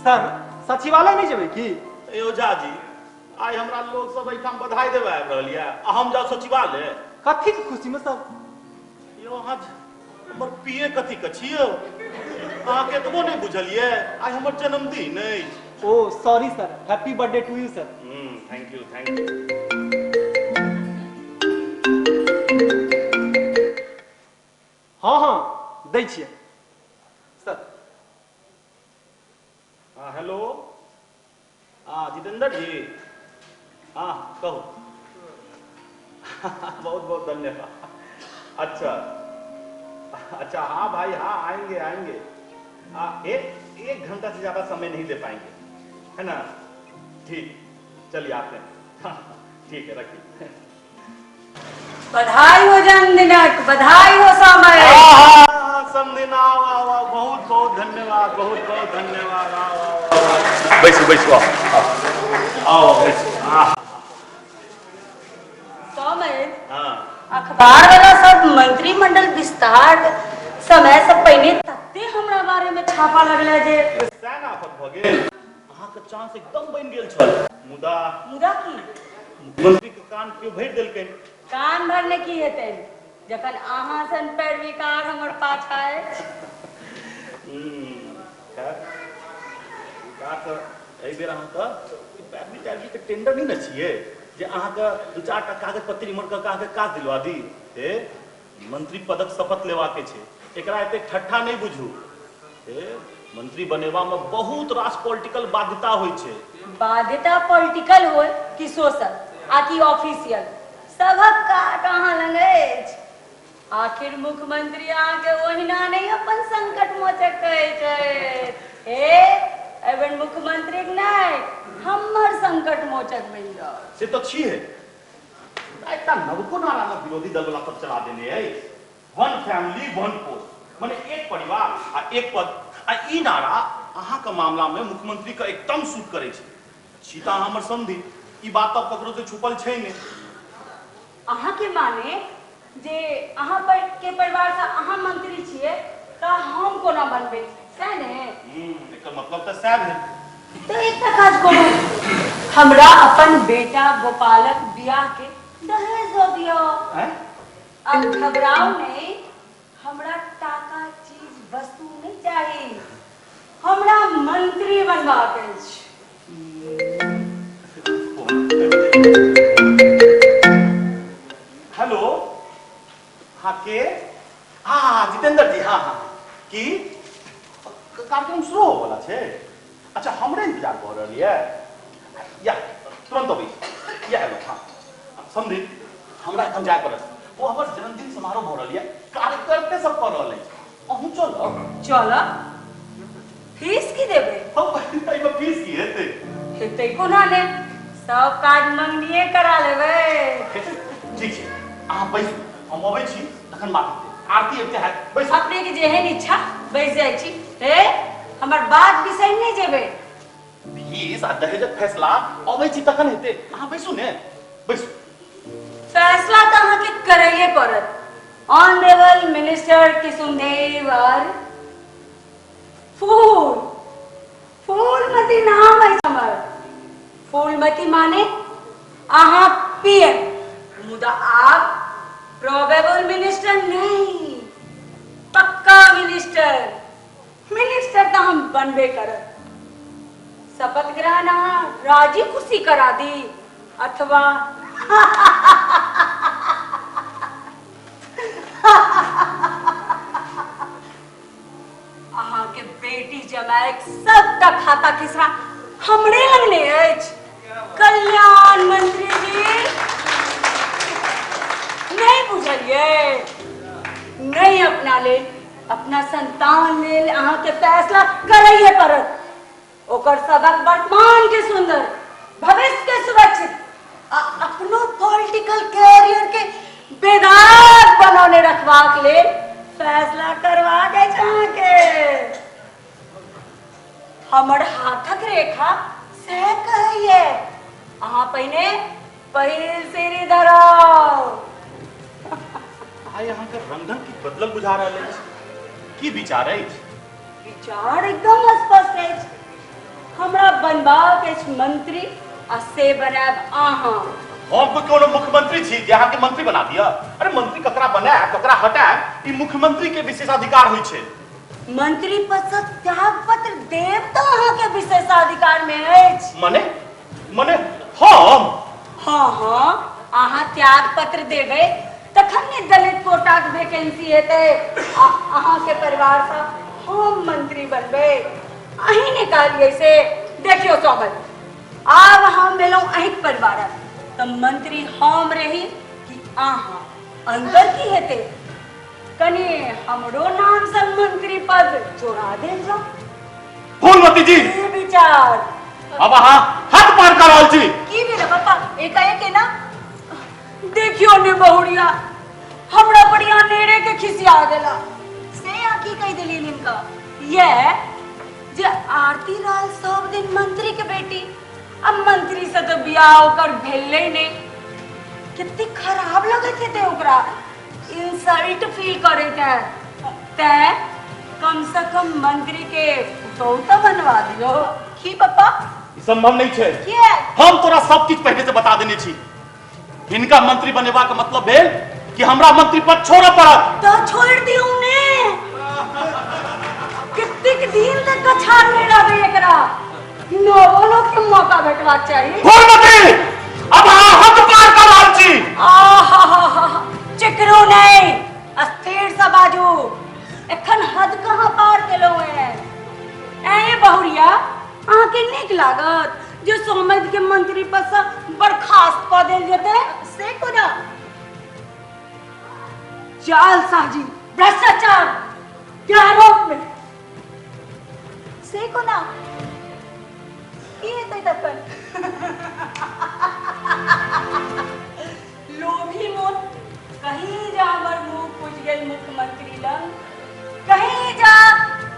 सर सचिवालय नहीं जेबै की? ओझा जी, आई हमरा लोग सब एठाम बधाई देवे आबि रहल ये, आ हम जाओ सचिवालय? कथी के खुशी में सर? यो आज हमर पीए कथी के छियो? अहाँ केतबो नहीं बुझलिए, आई हमर जन्मदिन अछि। Oh sorry sir, happy birthday to you sir. Thank you, thank you. हाँ हाँ दै छियै सर। हाँ हेलो, हाँ जितेंद्र जी, हाँ कहो। बहुत बहुत धन्यवाद। अच्छा अच्छा, हाँ भाई हाँ आएंगे आएंगे। एक घंटा से ज्यादा समय नहीं दे पाएंगे, है ना? ठीक, चलिए आते हैं। हाँ, ठीक है, रखिए। बधाई हो जन्मदिनक, बधाई हो समय। समदिना, बहुत बहुत धन्यवाद, बहुत बहुत धन्यवाद। बैसो बैसो, आओ बैसो। समय हाँ अखबार वाला सब मंत्रिमंडल विस्तार समय से पहले तत्ते हमरा बारे में छापा लगले जे सैन आफत भ गेल। अहाँ के चांस एकदम बन गेल छल, मुदा की मंत्री के कान क्यों भरि देलकै? कान भरने की हेतै जखन अहाँ सन पैरविकार हमर पाछा है। खैर विकार त एहि बेर अहाँ के पैरवी के टेंडर नहीं न छियै जे अहाँ के दू चार टा कागज पत्र इमहर के अहाँ के काज दिलवा दी। हे मंत्री पदक शपथ लेवा के छै, एकरा एते ठट्ठा नहीं बुझू। हे मंत्री बनेवा में बहुत रास पॉलिटिकल बाध्यता होय छै। बाध्यता पॉलिटिकल हो कि सोशल आकि ऑफिशियल, सबक काट अहाँ लंग अछि। आखिर मुख्यमंत्री अहाँ के ओहिना नहीं अपन संकट मोचक कहै छै। हे एवं मुख्यमंत्री नहीं हमर संकट मोचक बन जाओ से तो छी है। एकटा नवको नारा में विरोधी दल वाला सब चला देने है, वन फैमिली वन पोस्ट, माने एक परिवार आ एक पद। आ ई नारा अहाँ के मामला में मुख्यमंत्री के एकदम सूट करे छै। सीता हमर संधि, ई बात तो ककरो से छुपल छै ने। अहाँ के माने जे अहाँ पर के परिवार से अहाँ मंत्री छिए त हम कोना बनबे सै ने? एकर मतलब त सैब है। तो एकटा काज करू, हमरा अपन बेटा गोपालक बियाह के दहेज दो दियो। हैं? अब घबराओ नहीं, हमरा टाका चीज वस्तु नहीं चाहिए, हमरा मंत्री बनबाक अछि। हेलो, हाँ के? हाँ जितेंद्र जी, हाँ हाँ की कार्यक्रम शुरू हो वाला छे? अच्छा हमरे इंतजार भ रहल है। या तुरंत अबै या हेलो। हाँ समझी, हमरा एखन जाय पड़त। वो हमर जन्मदिन समारोह भ रहल है, कार्यकर्ता सब कर रहल है। अहूँ चलो। चलो, फीस की देबे? हम एहिमे फीस की हेतै? हेतै कोना ने, सब काज मंगनिए करा लेबै। ठीक छै, अहाँ बैसू, हम अबै छी तखन बात हेतै। आरती एते है, बैसू। अपने के जेहन इच्छा बैस जाइ छी। हे हमर बात बिसरि नहीं जेबै। फीस आ दहेजक फैसला अबै छी तखन हेतै, अहाँ बैसू ने, बैसू। फैसला तो अहाँ के करैये पड़त। ऑनरेबल मिनिस्टर किशुनदेव और फूलमती नाम है हमर। फूलमती माने अहाँ पीएम, मुदा आप प्रोबेबल मिनिस्टर नहीं, पक्का मिनिस्टर। मिनिस्टर तो हम बनबे करब। शपथ ग्रहण राजी खुशी करा दी अथवा अहाँ के बेटी जमाएक सबटा खाता खिसरा हमरे लगने अछि। कल्याण मंत्री जी नहीं बुझलिए? नहीं अपना ले, अपना संतान लेल अहाँ के फैसला करैये पड़त। ओकर सबक वर्तमान के सुंदर, भविष्य के सुरक्षित आ अपनो पॉलिटिकल कैरियर के बेदाग बनौने रखबाक लेल फैसला करवा दे के। हमर हाथक रेखा से कहिए, अहाँ पहिने पहिल सीढ़ी धराओ। आइ अहाँ के रंगढंग की बदलल बुझा रहल अछि, की विचार अछि? विचार एकदम स्पष्ट अछि। हमरा बनबाक अछि मंत्री आ से बनाब अहाँ। हम कोनो मुख्यमंत्री छी जे अहाँ के मंत्री बना दिया? अरे मंत्री ककरा बनाए ककरा हटाए ई मुख्यमंत्री के विशेषाधिकार होइ छै। मंत्री पद से त्याग पत्र देव तो अहाँ के विशेषाधिकार में अछि। मने मने हम? हाँ हाँ, अहाँ त्याग पत्र देबै तखन कखन ने दलित कोटा के वैकेंसी हेते अहाँ के परिवार से हम मंत्री बनबे अही ने कहलिए से देखियो सोमल आब हम भेलौ अही परिवार त मंत्री हम रही कि अहाँ अंदर की हेते कने हमरो नाम से मंत्री पद जोड़ा दे जाओ फूलमती जी विचार अब अहाँ हद पार कर रहल छी की भेल पापा एकाएक ना देखियो ने बहुरिया हमरा बढ़िया नेरे के खिसिया गेला से आकी कह देली इनका ये जे आरती लाल सब दिन मंत्री के बेटी अब मंत्री से तो बियाह होकर भेले ने कितनी खराब लगे थे ओकरा इंसल्ट फील करे ते कम से कम मंत्री के तो बनवा दियो की पापा संभव नहीं छे के हम तोरा सब चीज पहले से बता देने छी इनका मंत्री बनेवा का मतलब है कि हमरा मंत्री पद छोड़ पड़त तो छोड़ दियो ने कितने दिन तक कछार में रहे एकरा नोवलो के मौका भेटवा चाहिए फूलमती अब अहाँ हद पार कर रहल छी आहा चिकरो नहीं अस्थिर सा बाजू एखन हद कहां पार केलो है ए बहुरिया आके नीक लागत जो सोमद के मंत्री पद से बर्खास्त क देल जेते से कोना जालसाजी भ्रष्टाचार के आरोप में से कोना ये तकन लोभी मोन कहीं जा हमर मुंह पूछ गेल मुख्यमंत्री लंग कहीं जा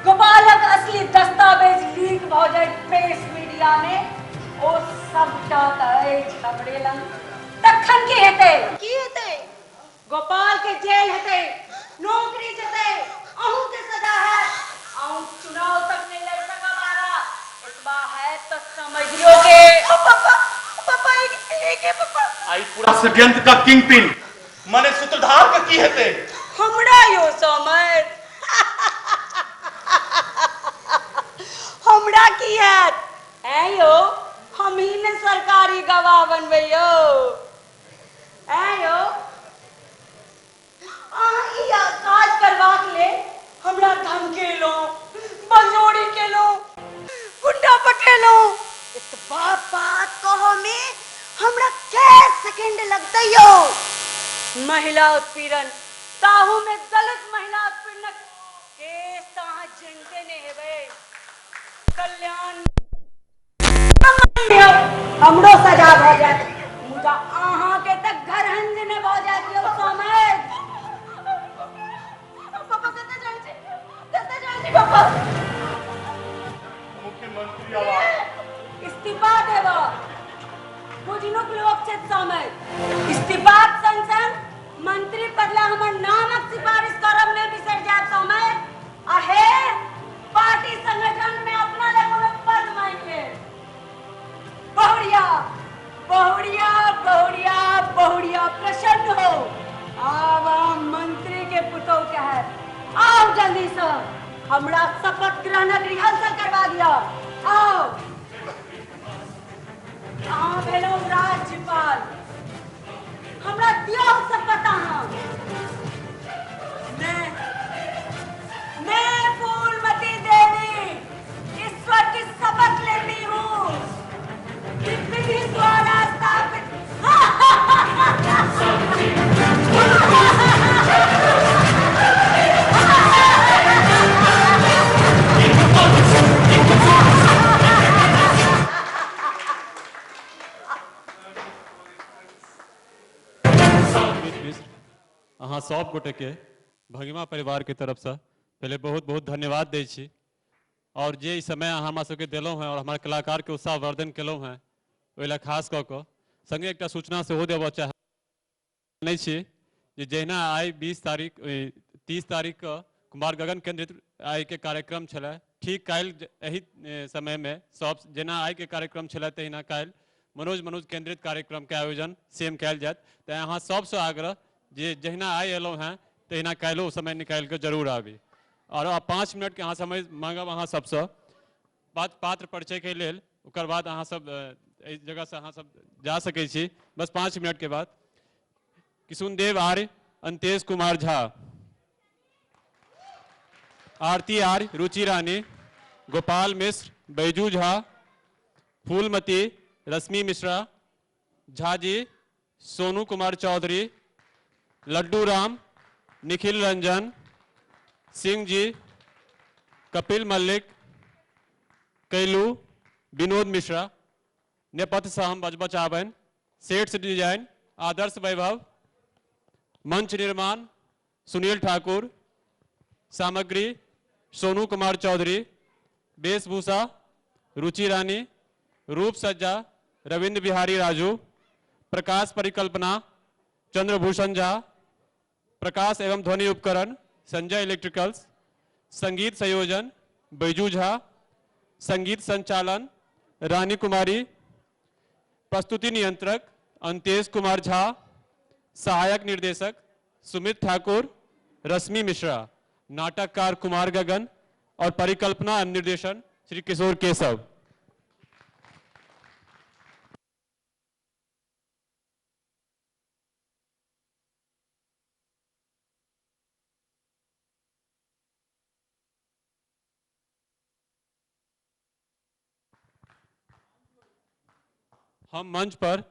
गोपालक असली दस्तावेज लीक भ जाए प्रेस मीडिया में ओ सबटा हमरे लंग तखन की हेते गोपाल के जेल हेते नौकरी जेते अहू के सजा है अहू चुनाव तक नहीं लड़ सका बारा इतबा है तो समझियो के पापा एक पापा आई पूरा षड्यंत्र का किंग पिन माने सूत्रधार का की हेते हमरा यो समझ हमरा की है यो हम ही ने सरकारी गवाह बनबे यो काज करवाक ले हमरा धमकेलो बंजोड़ी केलो गुंडा पकेलो इतबा बात कहो में हमरा 6 सेकंड लगते यो महिला उत्पीड़न ताहू में दलित महिला उत्पीड़न केस ताहा जनते ने हेबे कल्याण हमरो सजा भ जात मुदा आहा के तक घर हंज ने भ जात यो समय पापा कते जाय छी पापा मुख्यमंत्री आवाज इस्तीफा देबो बुझनुक लोक छे समय इस्तीफा संसन मंत्री पदला हमर नामक सिफारिश करब में बिसर जात समय आहे पार्टी संगठन में अपना ले कोनो पद मांग ले बहुरिया बहुरिया बहुरिया बहुरिया प्रसन्न हो आवाम मंत्री के पुतौ के है आओ जल्दी से हमरा शपथ ग्रहण रिहर्सल करवा दिया आओ कहाँ भेलो राज्यपाल हमरा दियो शपथ अहाँ मैं फूलमती देवी ईश्वर की शपथ लेती हूँ कि विधि द्वारा स्थापित अहाँ सब गोटे के भंगिमा परिवार के तरफ से पहले बहुत बहुत धन्यवाद दै छी और जे समय अहाँ हमरा सबके देलहुँ हैं और हमारे कलाकार के उत्साह वर्धन केलहुँ हैं ओहि ला खास कऽ कऽ संगे एकटा सूचना सेहो देबऽ चाहै छी जे जहिना आइ 30 तारीख के कुमार गगन केंद्रित आइ के कार्यक्रम छलै ठीक काल्हि एही समय में सब जेना आइ के कार्यक्रम छलै तहिना काल्हि मनोज केंद्रित कार्यक्रम के आयोजन सेम कयल जायत तेँ अहाँ सबसँ आग्रह जे जहिना आइ एलहुँ हैं तहिना काल्हिओ समय निकालि कऽ जरूर आबी और 5 मिनट के अहाँ समय मांगब अहाँ सबसँ पात्र परिचय के लेल ओकर बाद अहाँ सब एहि जगह से अहाँ सब जा सकै छी बस 5 मिनट के बाद किशुनदेव आर्य अंतेश कुमार झा, आरती आर्य, रुचि रानी, गोपाल मिश्र, बैजू झा, फूलमती, रश्मि मिश्रा, झाजी, सोनू कुमार चौधरी, लड्डू राम, निखिल रंजन, सिंह जी, कपिल मल्लिक, कैलू, विनोद मिश्रा, नेपथ्य सहम बचबचावन, सेट्स डिजाइन, आदर्श वैभव, मंच निर्माण सुनील ठाकुर, सामग्री सोनू कुमार चौधरी, वेशभूषा रुचि रानी, रूप सज्जा रविंद्र बिहारी राजू, प्रकाश परिकल्पना चंद्रभूषण झा, प्रकाश एवं ध्वनि उपकरण संजय इलेक्ट्रिकल्स, संगीत संयोजन बैजू झा, संगीत संचालन रानी कुमारी, प्रस्तुति नियंत्रक अंतेश कुमार झा, सहायक निर्देशक सुमित ठाकुर, रश्मि मिश्रा, नाटककार कुमार गगन और परिकल्पना एवं निर्देशन श्री किशोर केशव। हम मंच पर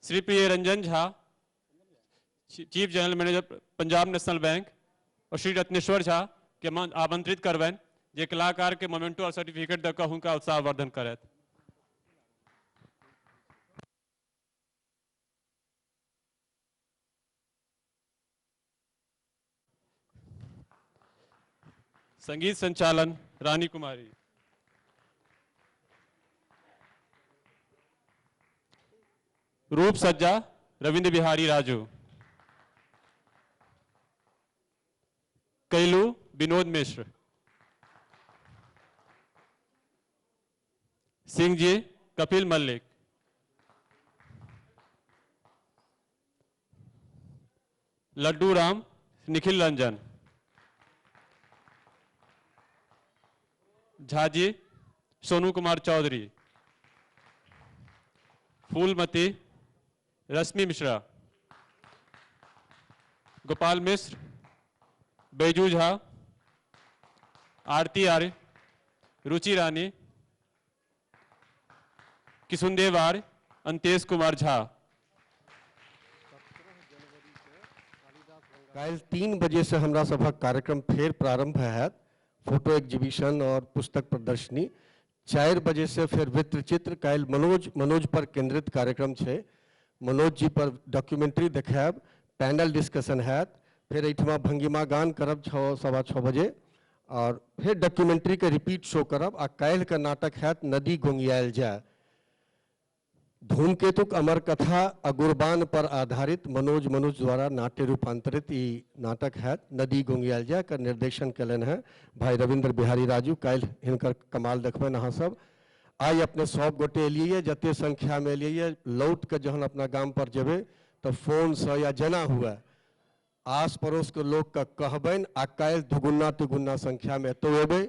श्री प्रिय Ranjan Jha, chief general manager Punjab national bank, और श्री रत्नेश्वर झा के आमंत्रित करबैन जे कलाकार के मोमेंटो और सर्टिफिकेट दऽ कऽ हुनका उत्साहवर्धन करैत। संगीत संचालन रानी कुमारी, रूप सज्जा रविंद्र बिहारी राजू, कैलू विनोद मिश्र, सिंह जी कपिल मल्लिक, लड्डू राम निखिल रंजन, झाजी सोनू कुमार चौधरी, फूलमती रश्मि मिश्रा, गोपाल मिश्र, बैजू झा, आरती आर्य, रुचि रानी, किशुनदेव आर्य, अंतेश कुमार झा। काल्हि 3 बजे से हमरा सभक कार्यक्रम फेर प्रारंभ हैत। फोटो एग्जीबिशन और पुस्तक प्रदर्शनी। 4 बजे से फिर वृत्तचित्र। काल्हि मनोज पर केंद्रित कार्यक्रम छै। मनोज जी पर डॉक्यूमेंट्री देखायब, पैनल डिस्कशन हैत। फिर एहिठमा भंगिमा गान करब 6:15 बजे, और फिर डॉक्यूमेंट्री के रिपीट शो करब। आ काल्हि के नाटक हैत नदी गोंगियाल जाय। धूमकेतुक अमर कथा अगुरबान पर आधारित मनोज द्वारा नाट्य रूपांतरित ई नाटक है। नदी गोंगियाल जाय का निर्देशन कलन है भाई रविंद्र बिहारी राजू। काल्हि हिनकर कमाल देखबन अहाँ सब। आई अपने सब गोटे एलिए, जते संख्या में एलिए, लौट के जहन अपना गाम पर जेबे तो फोन से या जना हुआ आस पड़ोस के लोग का कहबन। आ काल्हि दुगुना तिगुना संख्या में तो एबे।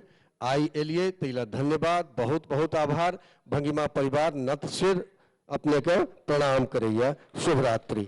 आई एलिए तैला धन्यवाद, बहुत बहुत आभार। भंगिमा परिवार नत सिर अपने के प्रणाम करैया। शुभ रात्रि।